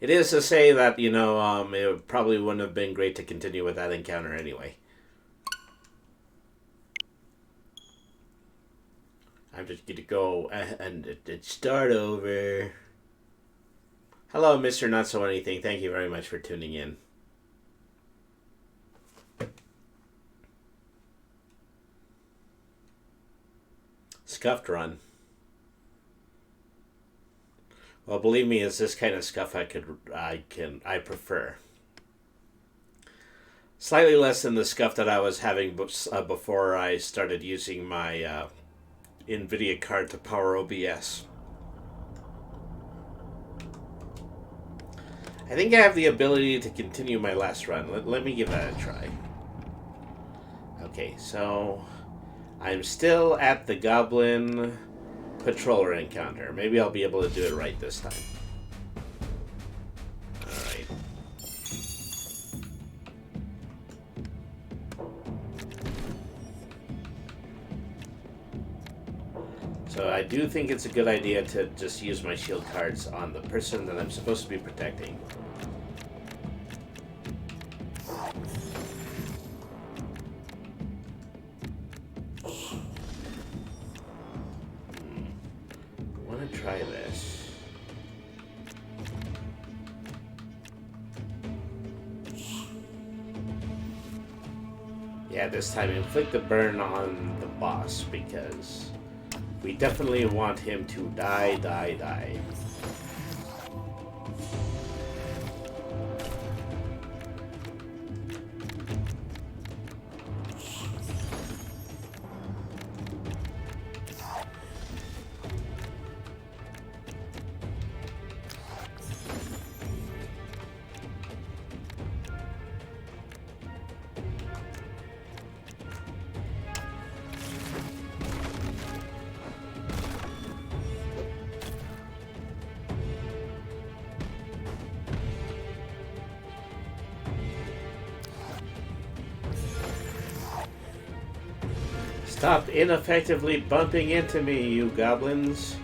Speaker 2: It is to say that, you know, it probably wouldn't have been great to continue with that encounter anyway. I'm just going to go and start over. Hello, Mr. Not So Anything. Thank you very much for tuning in. Scuffed run. Well, believe me, it's this kind of scuff I prefer. Slightly less than the scuff that I was having before I started using my NVIDIA card to power OBS. I think I have the ability to continue my last run. Let me give that a try. Okay, so I'm still at the Goblin Patroller encounter. Maybe I'll be able to do it right this time. Alright. So I do think it's a good idea to just use my shield cards on the person that I'm supposed to be protecting. Try this. Yeah, this time inflict the burn on the boss because we definitely want him to die. Stop ineffectively bumping into me, you goblins.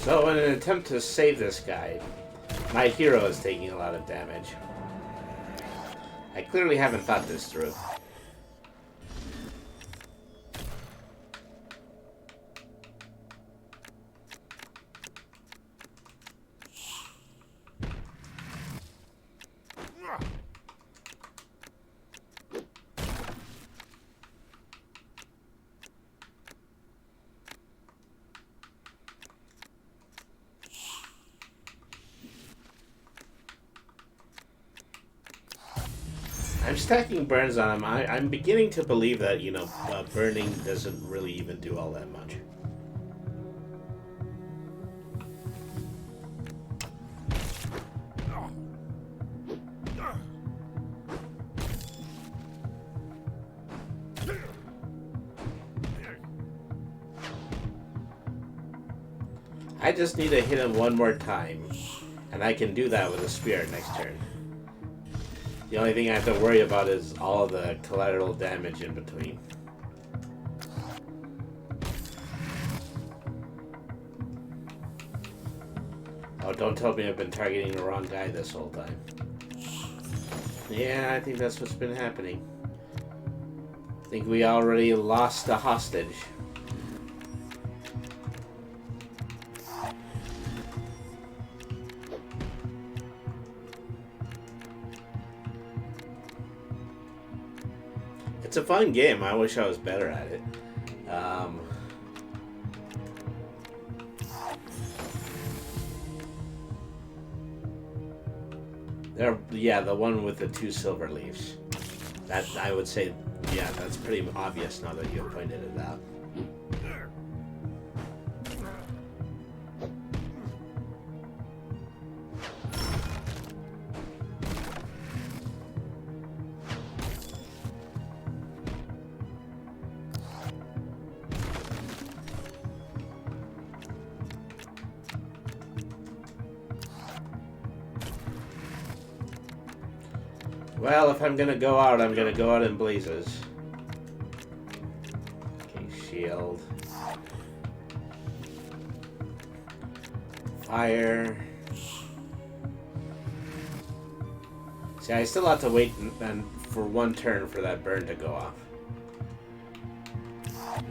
Speaker 2: So in an attempt to save this guy, my hero is taking a lot of damage. I clearly haven't thought this through. I'm stacking burns on him. I'm beginning to believe that, burning doesn't really even do all that much. I just need to hit him one more time, and I can do that with a spear next turn. The only thing I have to worry about is all of the collateral damage in between. Oh, don't tell me I've been targeting the wrong guy this whole time. Yeah, I think that's what's been happening. I think we already lost a hostage. It's a fun game. I wish I was better at it. The one with the 2 silver leaves. That, I would say, yeah, that's pretty obvious now that you pointed it out. Well, if I'm gonna go out, I'm gonna go out in blazes. Okay, shield. Fire. See, I still have to wait for one turn for that burn to go off. Okay.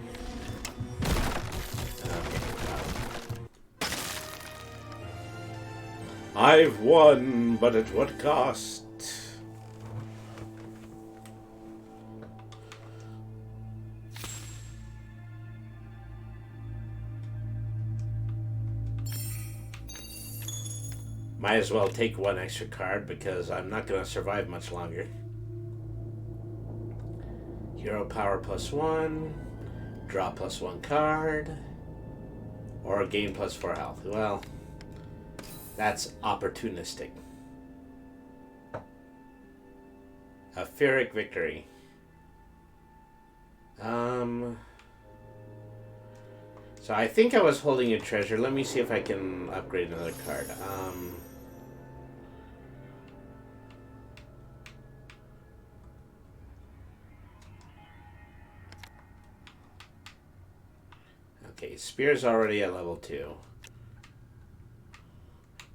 Speaker 2: I've won, but at what cost? Might as well take one extra card because I'm not going to survive much longer. Hero power +1, draw +1 card, or gain +4 health. Well, that's opportunistic. A Pyrrhic victory. So I think I was holding a treasure. Let me see if I can upgrade another card. Okay, Spear's already at level 2.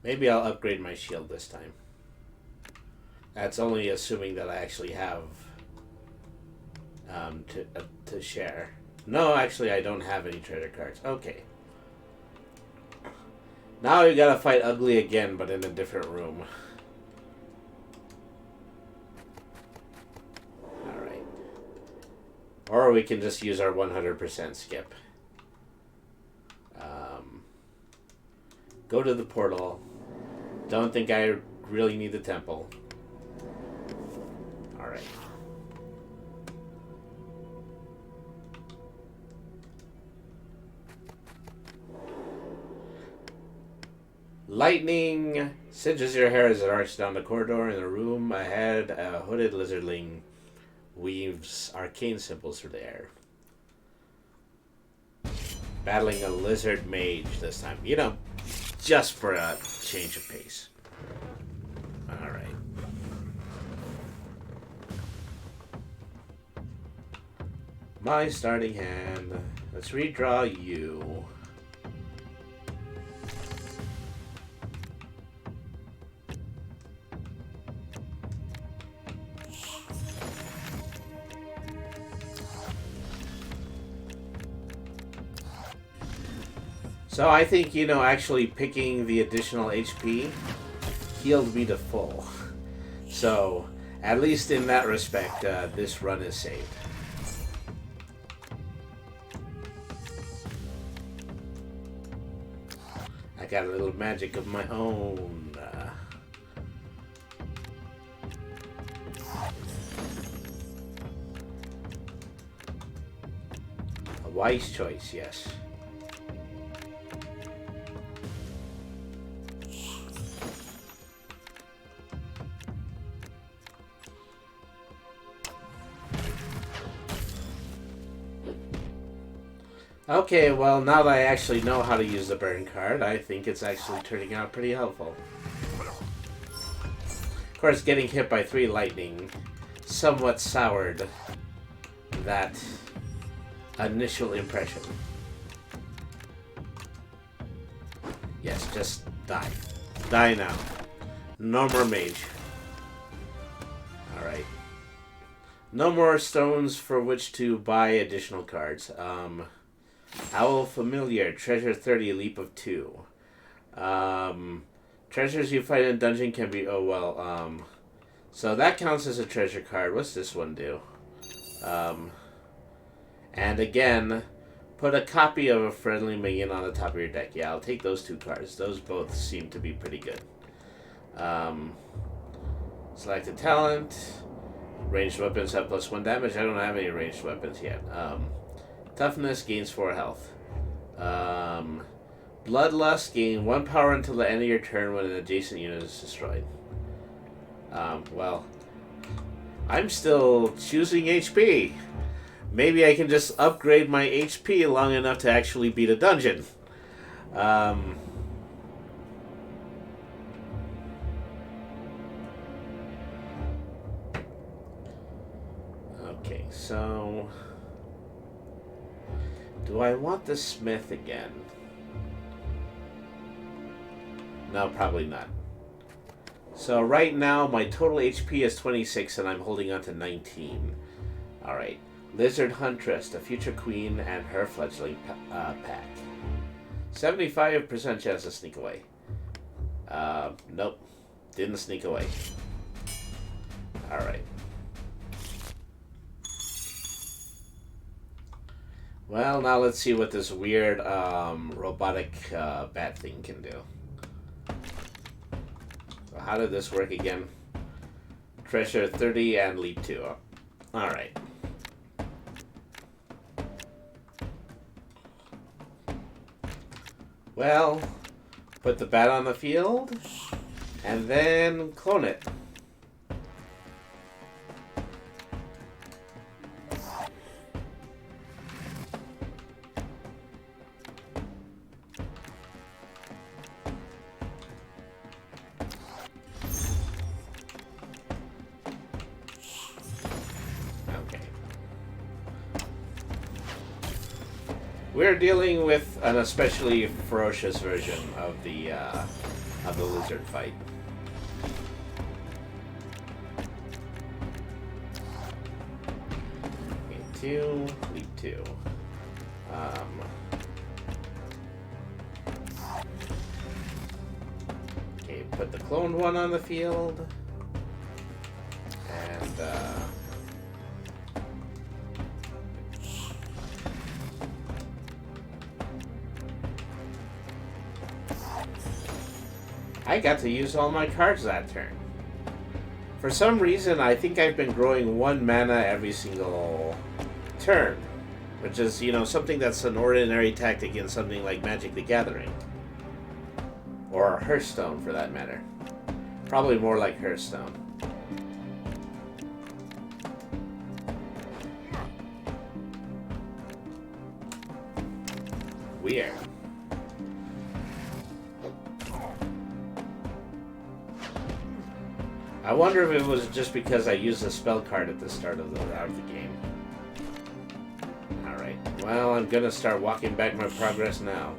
Speaker 2: Maybe I'll upgrade my shield this time. That's only assuming that I actually have to share. No, actually, I don't have any treasure cards. Okay. Now we gotta fight Ugly again, but in a different room. Alright. Or we can just use our 100% skip. Go to the portal. Don't think I really need the temple. Alright. Lightning singes your hair as it arcs down the corridor. In the room ahead, a hooded lizardling weaves arcane symbols through the air. Battling a lizard mage this time. You know, just for a change of pace. Alright. My starting hand. Let's redraw you. So I think, you know, actually picking the additional HP healed me to full. So, at least in that respect, this run is saved. I got a little magic of my own. A wise choice, yes. Okay, well, now that I actually know how to use the burn card, I think it's actually turning out pretty helpful. Of course, getting hit by 3 lightning somewhat soured that initial impression. Yes, just die. Die now. No more mage. Alright. No more stones for which to buy additional cards. Owl Familiar, Treasure 30, Leap of 2. Treasures you find in dungeon can be... Oh, well, so that counts as a treasure card. What's this one do? And again, put a copy of a friendly minion on the top of your deck. Yeah, I'll take those 2 cards. Those both seem to be pretty good. Select a talent. Ranged weapons have +1 damage. I don't have any ranged weapons yet. Toughness gains 4 health. Bloodlust gain 1 power until the end of your turn when an adjacent unit is destroyed. Well, I'm still choosing HP. Maybe I can just upgrade my HP long enough to actually beat a dungeon. Okay, so... Do I want the smith again? No, probably not. So right now my total HP is 26 and I'm holding on to 19. Alright. Lizard Huntress, the future queen, and her fledgling pack. 75% chance to sneak away. Nope. Didn't sneak away. Alright. Well, now let's see what this weird robotic bat thing can do. So how did this work again? Treasure 30 and leap 2. Alright. Well, put the bat on the field and then clone it. We're dealing with an especially ferocious version of the lizard fight. Okay, 2, lead 2. Okay, put the cloned one on the field. And, I got to use all my cards that turn. For some reason, I think I've been growing 1 mana every single turn. Which is, you know, something that's an ordinary tactic in something like Magic the Gathering. Or Hearthstone, for that matter. Probably more like Hearthstone. Weird. I wonder if it was just because I used a spell card at the start of the game. Alright, well, I'm gonna start walking back my progress now.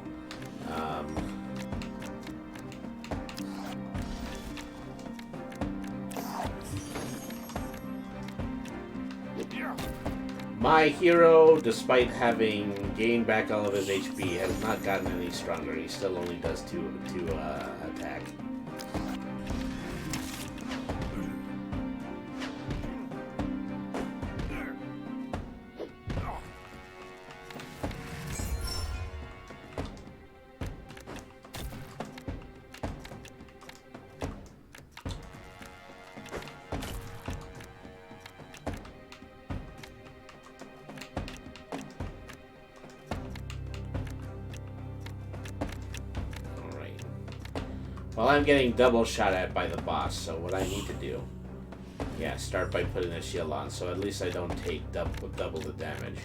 Speaker 2: My hero, despite having gained back all of his HP, has not gotten any stronger. He still only does 2 attack. Well, I'm getting double shot at by the boss, so what I need to do... Yeah, start by putting a shield on, so at least I don't take double the damage.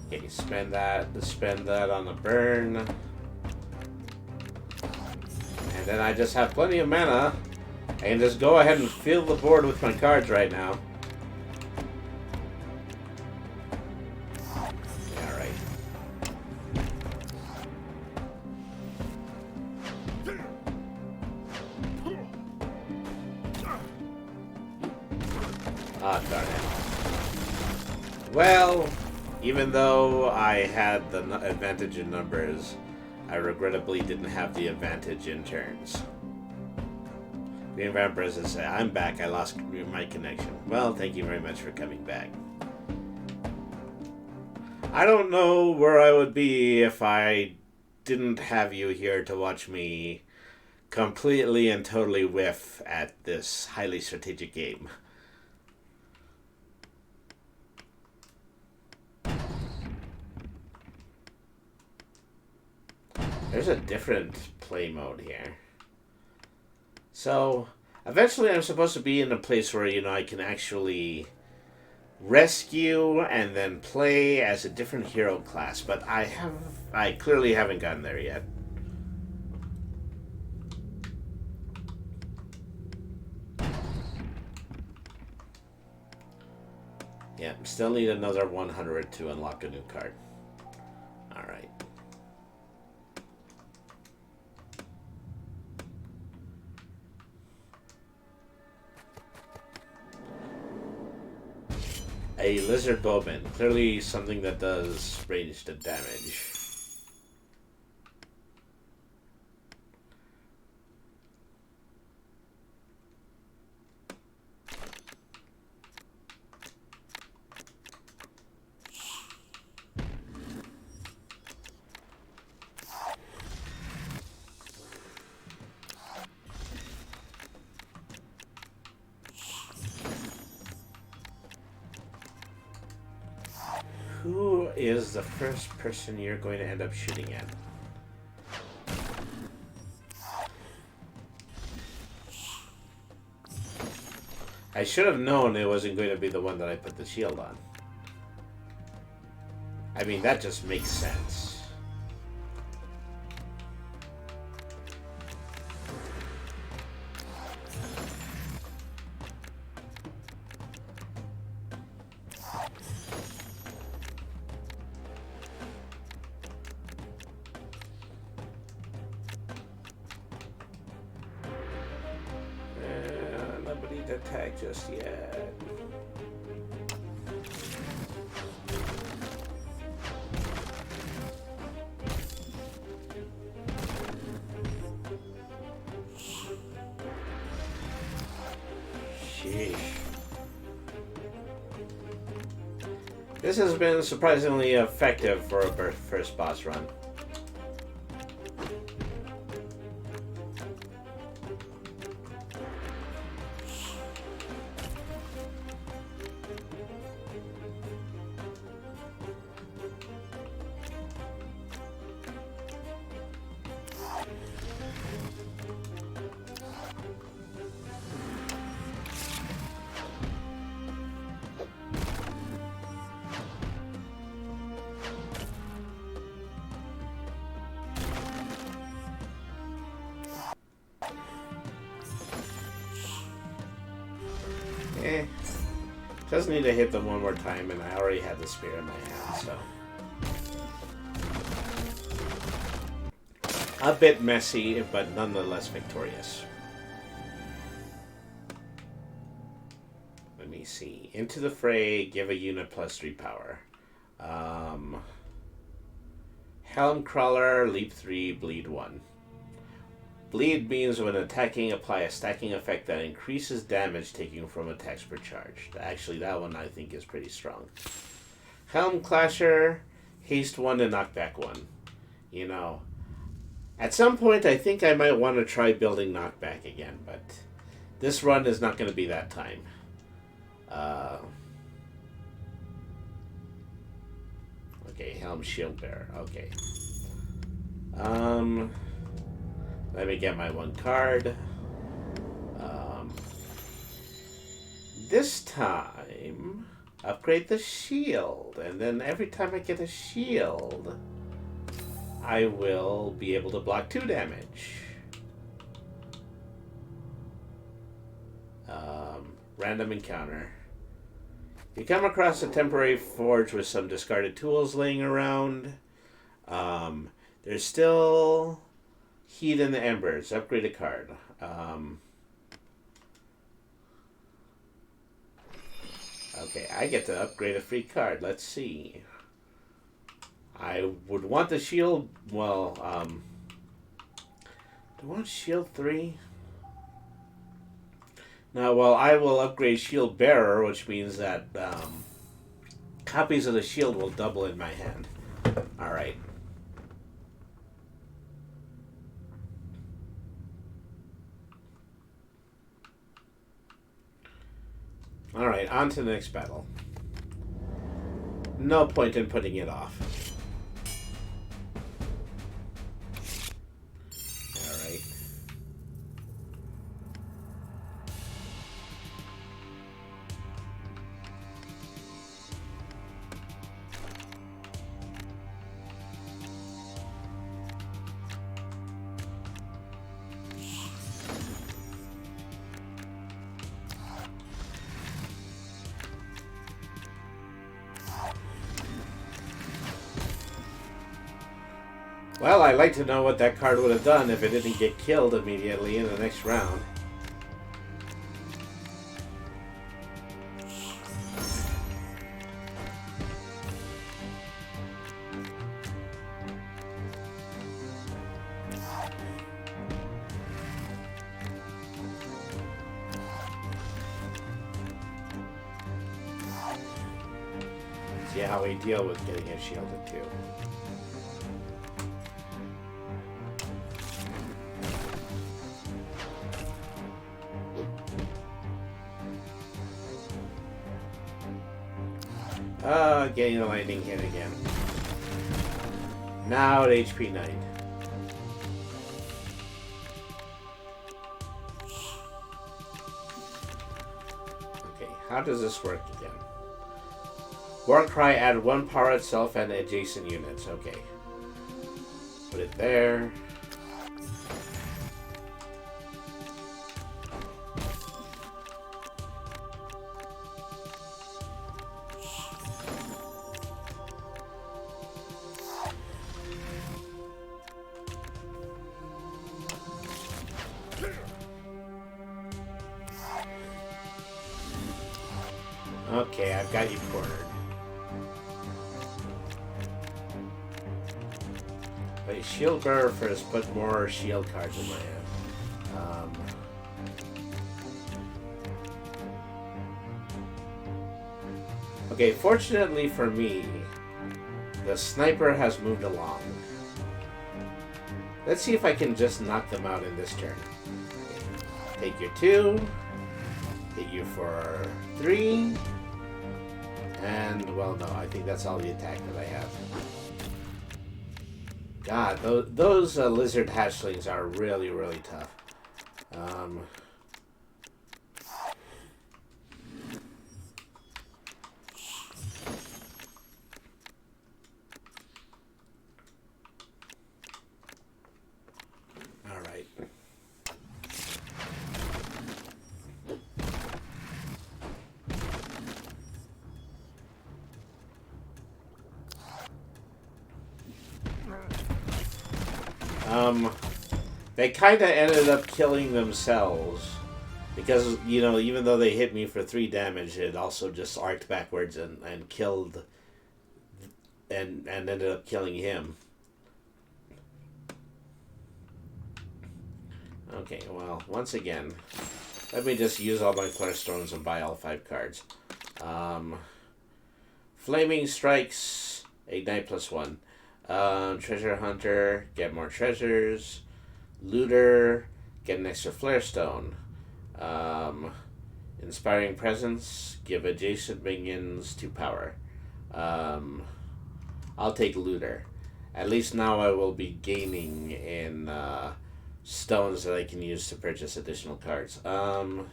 Speaker 2: Okay, spend that on the burn. And then I just have plenty of mana. I can just go ahead and fill the board with my cards right now. Ah, darn it. Well, even though I had the advantage in numbers, I regrettably didn't have the advantage in turns. Green Vampire says, I'm back, I lost my connection. Well, thank you very much for coming back. I don't know where I would be if I didn't have you here to watch me completely and totally whiff at this highly strategic game. There's a different play mode here. So, eventually I'm supposed to be in a place where, you know, I can actually rescue and then play as a different hero class, but I clearly haven't gotten there yet. Yeah, still need another 100 to unlock a new card. Alright. A lizard bowman, clearly something that does ranged damage. Who is the first person you're going to end up shooting at? I should have known it wasn't going to be the one that I put the shield on. I mean, that just makes sense. attack just yet. Sheesh. This has been surprisingly effective for a first boss run. Just need to hit them one more time, and I already had the spear in my hand, so. A bit messy, but nonetheless victorious. Let me see. Into the fray, give a unit +3 power. Helm Crawler, leap 3, bleed 1. Bleed means when attacking, apply a stacking effect that increases damage taken from attacks per charge. Actually, that one I think is pretty strong. Helm Clasher, haste 1 and knockback 1. You know, at some point I think I might want to try building knockback again, but this run is not going to be that time. Okay, Helm Shield Bearer. Okay. Let me get my one card. This time, upgrade the shield. And then every time I get a shield, I will be able to block 2 damage. Random encounter. You come across a temporary forge with some discarded tools laying around. There's still heat in the embers. Upgrade a card. Okay, I get to upgrade a free card. Let's see. I would want the shield. Well, do I want shield 3? No, well, I will upgrade shield bearer, which means that copies of the shield will double in my hand. Alright. Alright, on to the next battle. No point in putting it off. Alright. Well, I'd like to know what that card would have done if it didn't get killed immediately in the next round. See how we deal with getting it shielded too. Getting the lightning hit again. Now at HP 9. Okay, how does this work again? Warcry, add 1 power itself and adjacent units. Okay. Put it there. Okay, I've got you cornered. Wait, shield bearer first, put more shield cards in my hand. Okay, fortunately for me, the sniper has moved along. Let's see if I can just knock them out in this turn. Okay. Take your 2, hit you for 3, and, well, no, I think that's all the attack that I have. God, those lizard hatchlings are really, really tough. All right. They kind of ended up killing themselves because, you know, even though they hit me for 3 damage, it also just arced backwards and killed and ended up killing him. Okay, well, once again, let me just use all my Flare Stones and buy all 5 cards. Flaming Strikes, Ignite +1. Treasure Hunter, get more treasures. Looter, get an extra Flare Stone. Inspiring Presence, give adjacent minions 2 power. I'll take Looter. At least now I will be gaining in stones that I can use to purchase additional cards. I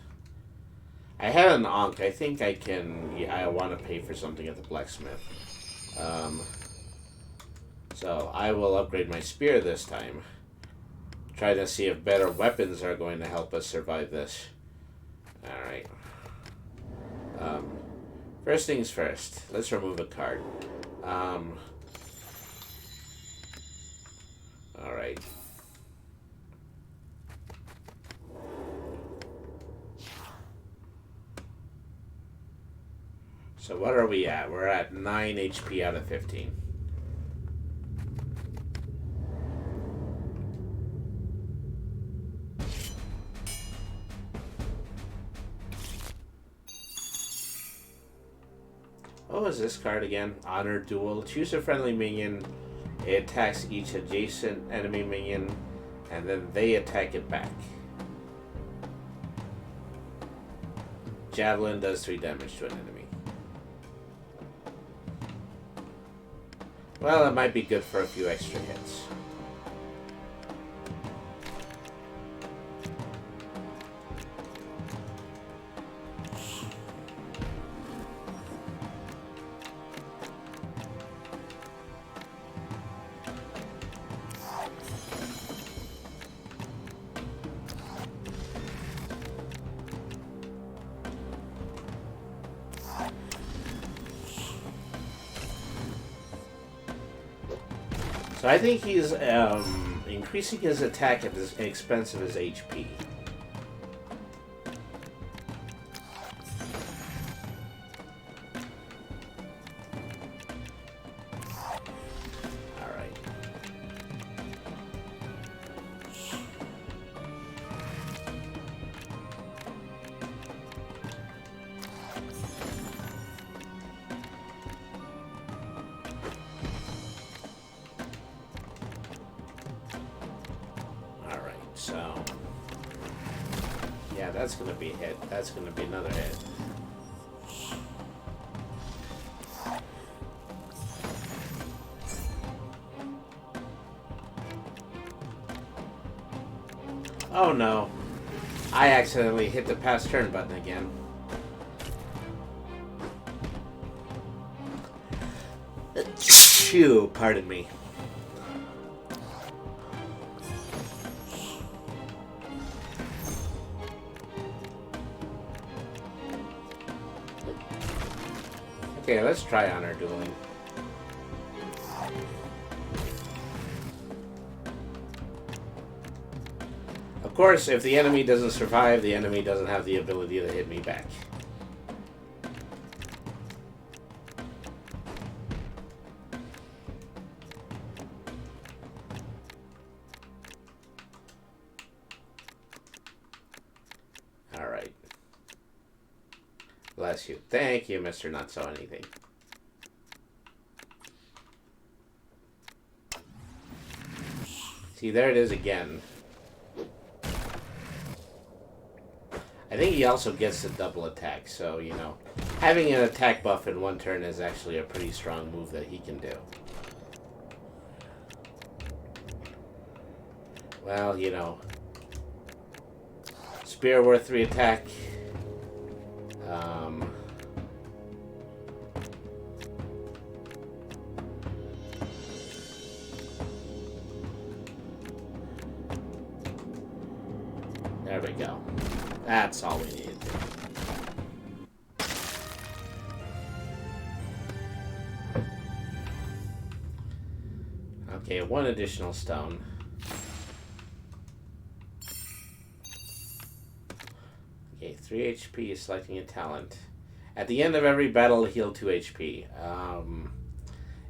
Speaker 2: had an Ankh. I think I can... Yeah, I want to pay for something at the blacksmith. So I will upgrade my spear this time. Try to see if better weapons are going to help us survive this. Alright. First things first. Let's remove a card. Alright. So what are we at? We're at 9 HP out of 15. What was this card again? Honor Duel. Choose a friendly minion. It attacks each adjacent enemy minion, and then they attack it back. Javelin does 3 damage to an enemy. Well, it might be good for a few extra hits. So I think he's increasing his attack at the expense of his HP. Alright. So, yeah, that's going to be a hit. That's going to be another hit. Oh no. I accidentally hit the pass turn button again. Phew, pardon me. Okay, let's try honor dueling. Of course, if the enemy doesn't survive, the enemy doesn't have the ability to hit me back. Bless you. Thank you, Mr. Not So Anything. See, there it is again. I think he also gets the double attack, so, you know, having an attack buff in one turn is actually a pretty strong move that he can do. Well, you know, spear worth 3 attack. There we go. That's all we needed. Okay, 1 additional stone. Okay, 3 HP is selecting a talent. At the end of every battle, heal 2 HP.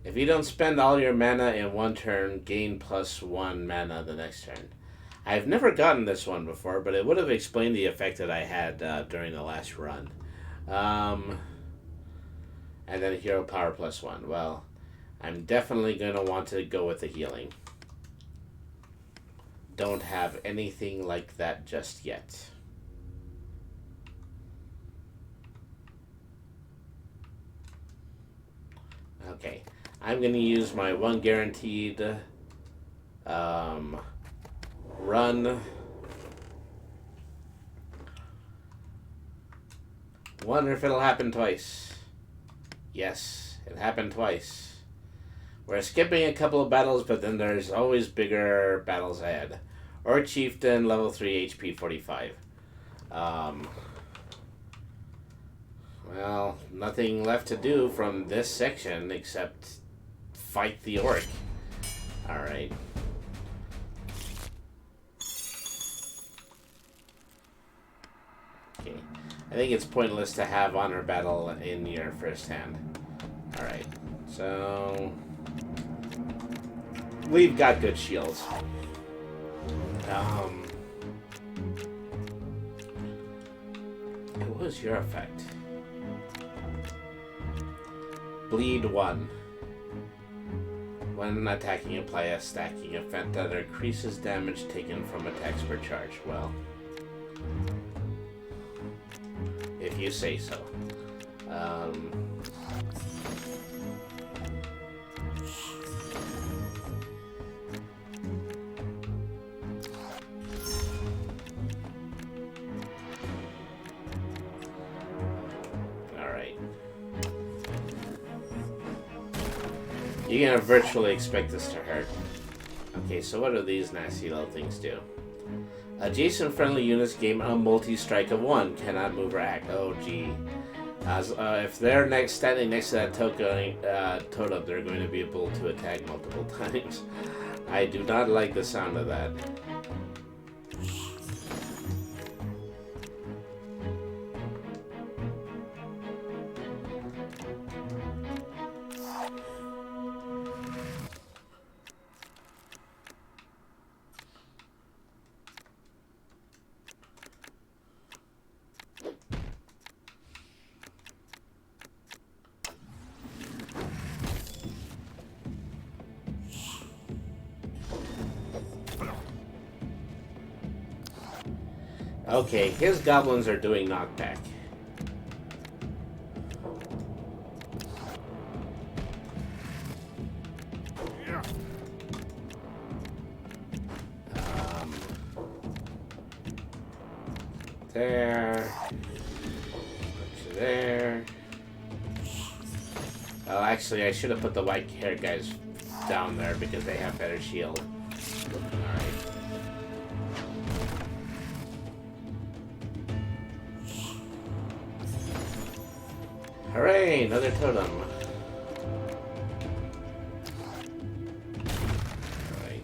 Speaker 2: If you don't spend all your mana in one turn, gain +1 mana the next turn. I've never gotten this one before, but it would have explained the effect that I had during the last run. And then hero power +1. Well, I'm definitely going to want to go with the healing. Don't have anything like that just yet. Okay, I'm going to use my 1 guaranteed run. Wonder if it'll happen twice. Yes, it happened twice. We're skipping a couple of battles, but then there's always bigger battles ahead. Or Chieftain, level 3, HP 45. Well, nothing left to do from this section except fight the orc. Alright. Okay. I think it's pointless to have honor battle in your first hand. Alright. So we've got good shields. What was your effect? Bleed 1. When attacking, apply a stacking effect that increases damage taken from attacks per charge. Well, if you say so. You're gonna virtually expect this to hurt. Okay, so what do these nasty little things do? Adjacent friendly units gain a multi-strike of 1. Cannot move or act. Oh, gee. If they're standing next to that totem, they're going to be able to attack multiple times. I do not like the sound of that. Okay, his goblins are doing knockback. There. Put you there. Oh, actually, I should have put the white-haired guys down there because they have better shield. Alright. Hooray! Another totem. Alright.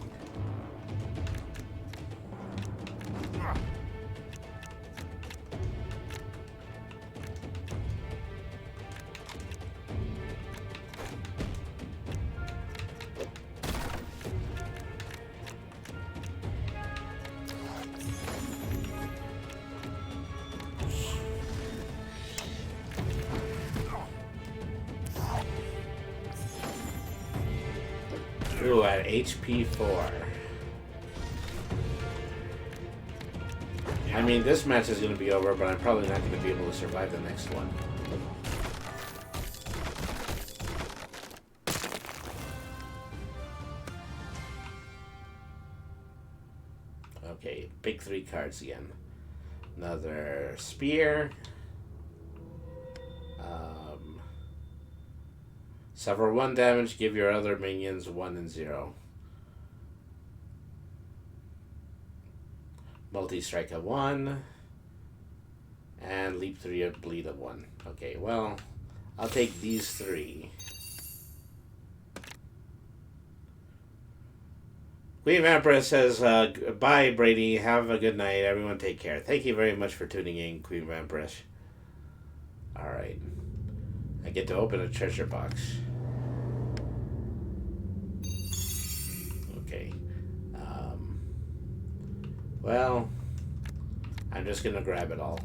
Speaker 2: Ooh, at HP 4. I mean, this match is going to be over, but I'm probably not going to be able to survive the next one. Okay, big 3 cards again. Another spear. Suffer 1 damage, give your other minions 1 and 0. Multi-strike of 1. And leap 3 of bleed of 1. Okay, well, I'll take these 3. Queen Vampiress says, bye, Brady. Have a good night. Everyone take care. Thank you very much for tuning in, Queen Vampiress. Alright. I get to open a treasure box. Okay. Well, I'm just going to grab it all.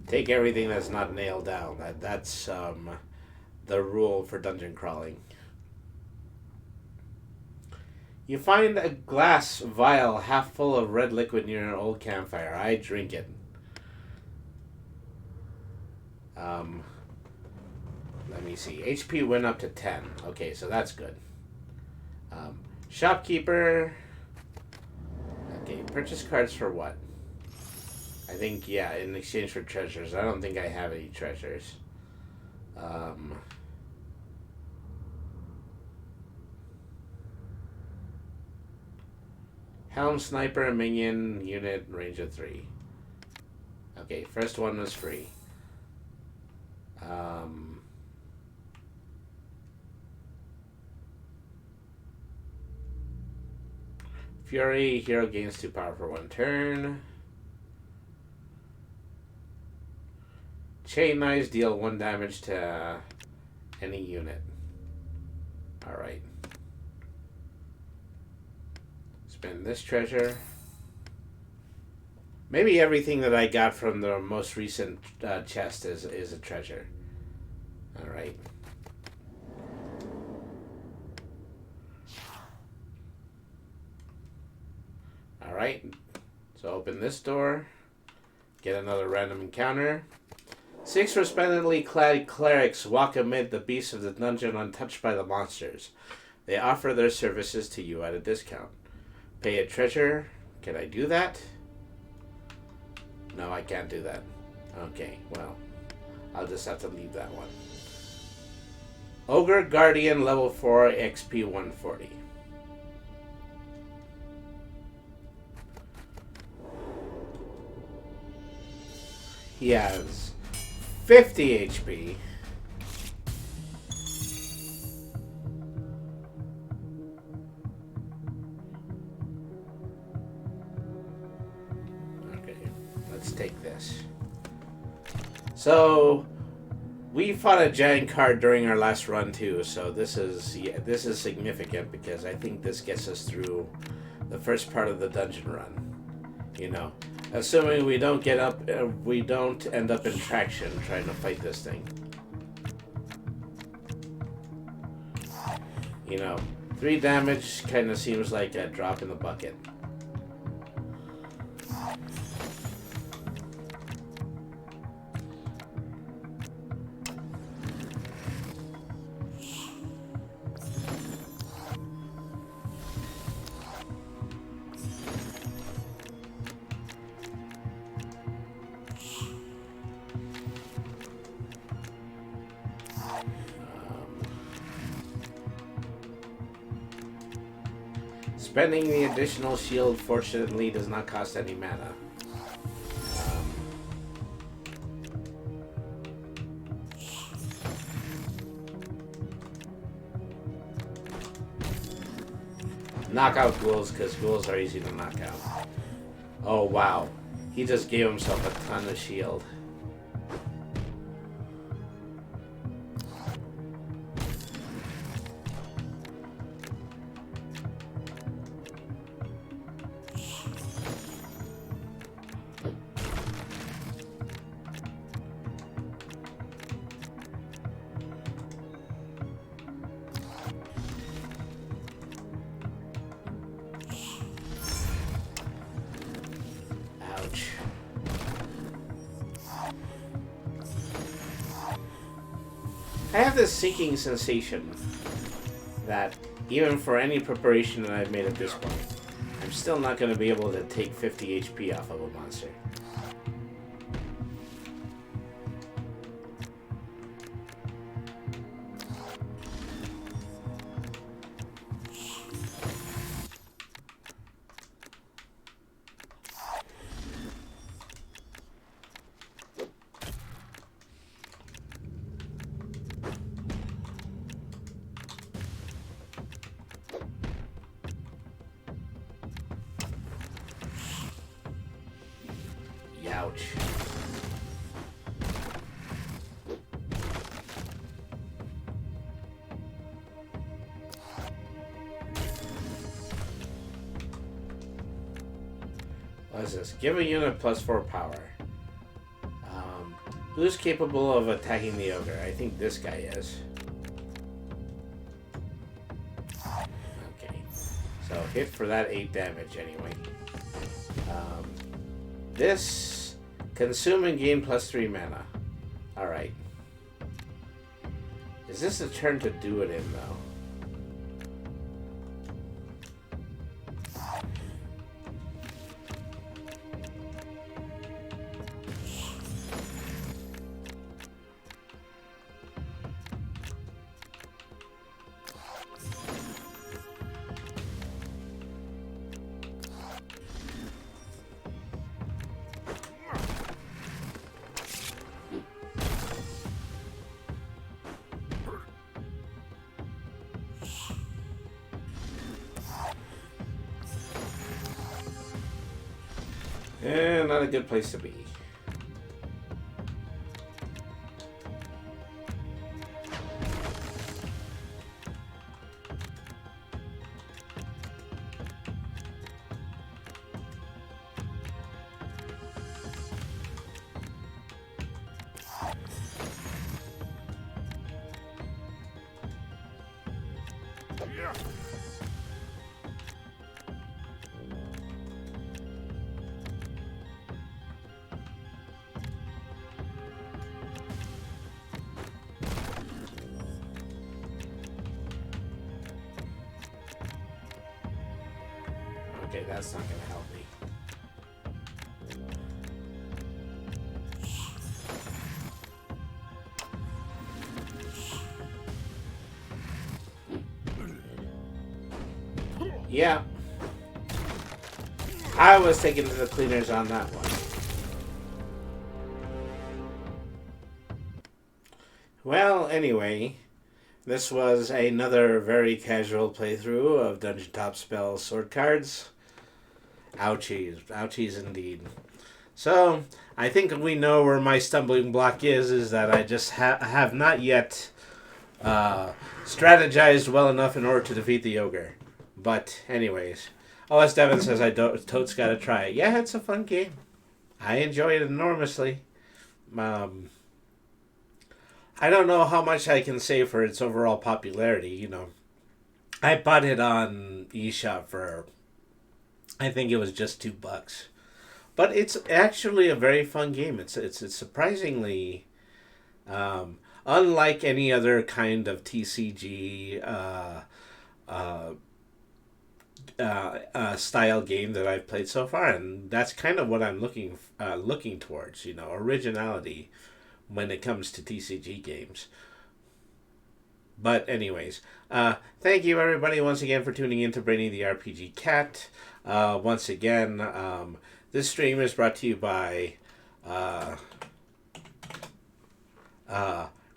Speaker 2: Take everything that's not nailed down. That's the rule for dungeon crawling. You find a glass vial half full of red liquid near an old campfire. I drink it. Let me see. HP went up to 10. Okay, so that's good. Shopkeeper. Okay, purchase cards for what? I think, yeah, in exchange for treasures. I don't think I have any treasures. Helm Sniper, Minion, Unit, range of 3. Okay, first one was free. Fury, hero gains 2 power for 1 turn. Chain Knives deal 1 damage to any unit. Alright. Spend this treasure. Maybe everything that I got from the most recent chest is a treasure. Alright. Alright. So open this door. Get another random encounter. 6 resplendently clad clerics walk amid the beasts of the dungeon untouched by the monsters. They offer their services to you at a discount. Pay a treasure. Can I do that? No, I can't do that. Okay, well, I'll just have to leave that one. Ogre Guardian level 4 XP 140. He has 50 HP. Okay, let's take this. So we fought a giant card during our last run too, so this is significant because I think this gets us through the first part of the dungeon run. You know, assuming we don't end up in traction trying to fight this thing. You know, 3 damage kind of seems like a drop in the bucket. Spending the additional shield, fortunately, does not cost any mana. Knock out ghouls, because ghouls are easy to knock out. Oh, wow. He just gave himself a ton of shield. I have this sinking sensation that even for any preparation that I've made at this point, I'm still not going to be able to take 50 HP off of a monster. Ouch. What is this? Give a unit +4 power. Who's capable of attacking the ogre? I think this guy is. Okay. So hit for that 8 damage anyway. This consume and gain +3 mana. Alright. Is this the turn to do it in though? Not a good place to be. Okay, that's not gonna help me. Yeah. I was taken to the cleaners on that one. Well, anyway, this was another very casual playthrough of DungeonTop spell sword cards. Ouchies. Ouchies indeed. So, I think we know where my stumbling block is that I just have not yet strategized well enough in order to defeat the ogre. But, anyways. Oh, as Devin says, totes gotta try it. Yeah, it's a fun game. I enjoy it enormously. I don't know how much I can say for its overall popularity, you know. I bought it on eShop for, I think it was just $2. But it's actually a very fun game. It's surprisingly, unlike any other kind of TCG style game that I've played so far, and that's kind of what I'm looking towards. You know, originality when it comes to TCG games. But anyways, thank you everybody once again for tuning in to Brainy the RPG Cat. Once again, this stream is brought to you by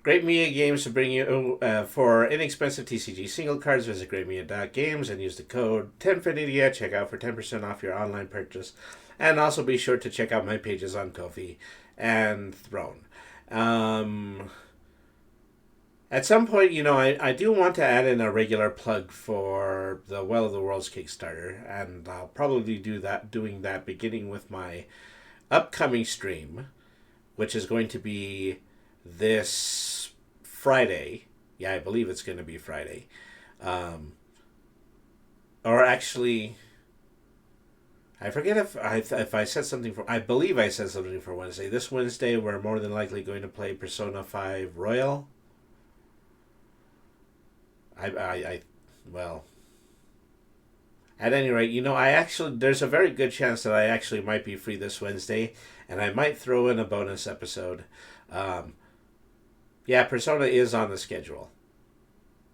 Speaker 2: Great Media Games to bring you for inexpensive TCG single cards. Visit greatmedia.games and use the code 1050 at checkout for 10% off your online purchase. And also be sure to check out my pages on Ko-fi and Throne. At some point, you know, I do want to add in a regular plug for the Well of the Worlds Kickstarter, and I'll probably doing that beginning with my upcoming stream, which is going to be this Friday. Yeah, I believe it's going to be Friday. Or actually, I forget if I said something for... I believe I said something for Wednesday. This Wednesday, we're more than likely going to play Persona 5 Royal. well, at any rate, there's a very good chance that I actually might be free this Wednesday, and I might throw in a bonus episode. Um, yeah, Persona is on the schedule.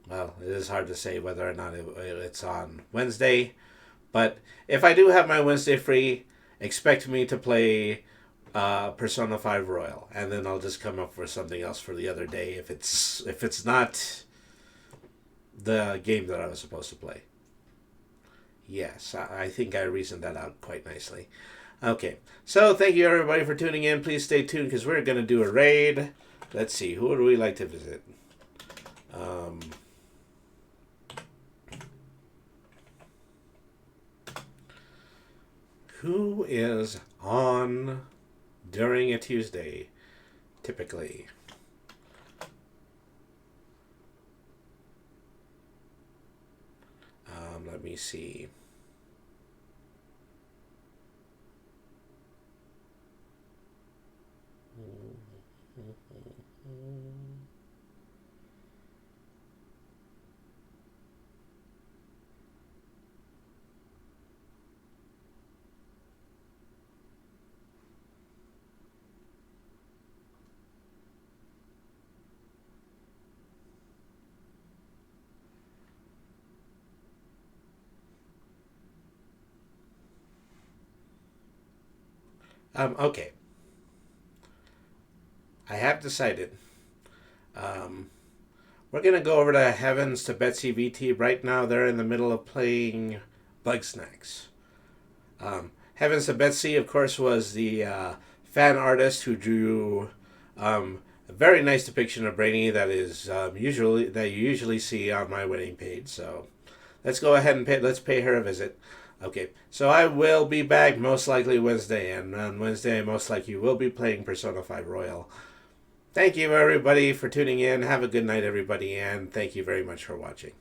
Speaker 2: Well, it is hard to say whether or not it's on Wednesday, but if I do have my Wednesday free, expect me to play Persona 5 Royal, and then I'll just come up with something else for the other day if it's not the game that I was supposed to play. Yes, I think I reasoned that out quite nicely. Okay, so thank you everybody for tuning in. Please stay tuned because we're going to do a raid. Let's see, who would we like to visit? Who is on during a Tuesday, typically? Let me see. Okay. I have decided. We're going to go over to Heavens to Betsy VT. Right now, they're in the middle of playing Bug Snacks. Heavens to Betsy, of course, was the fan artist who drew a very nice depiction of Brainy that you usually see on my wedding page. So let's go ahead and let's pay her a visit. Okay, so I will be back most likely Wednesday, and on Wednesday I most likely will be playing Persona 5 Royal. Thank you everybody for tuning in. Have a good night everybody, and thank you very much for watching.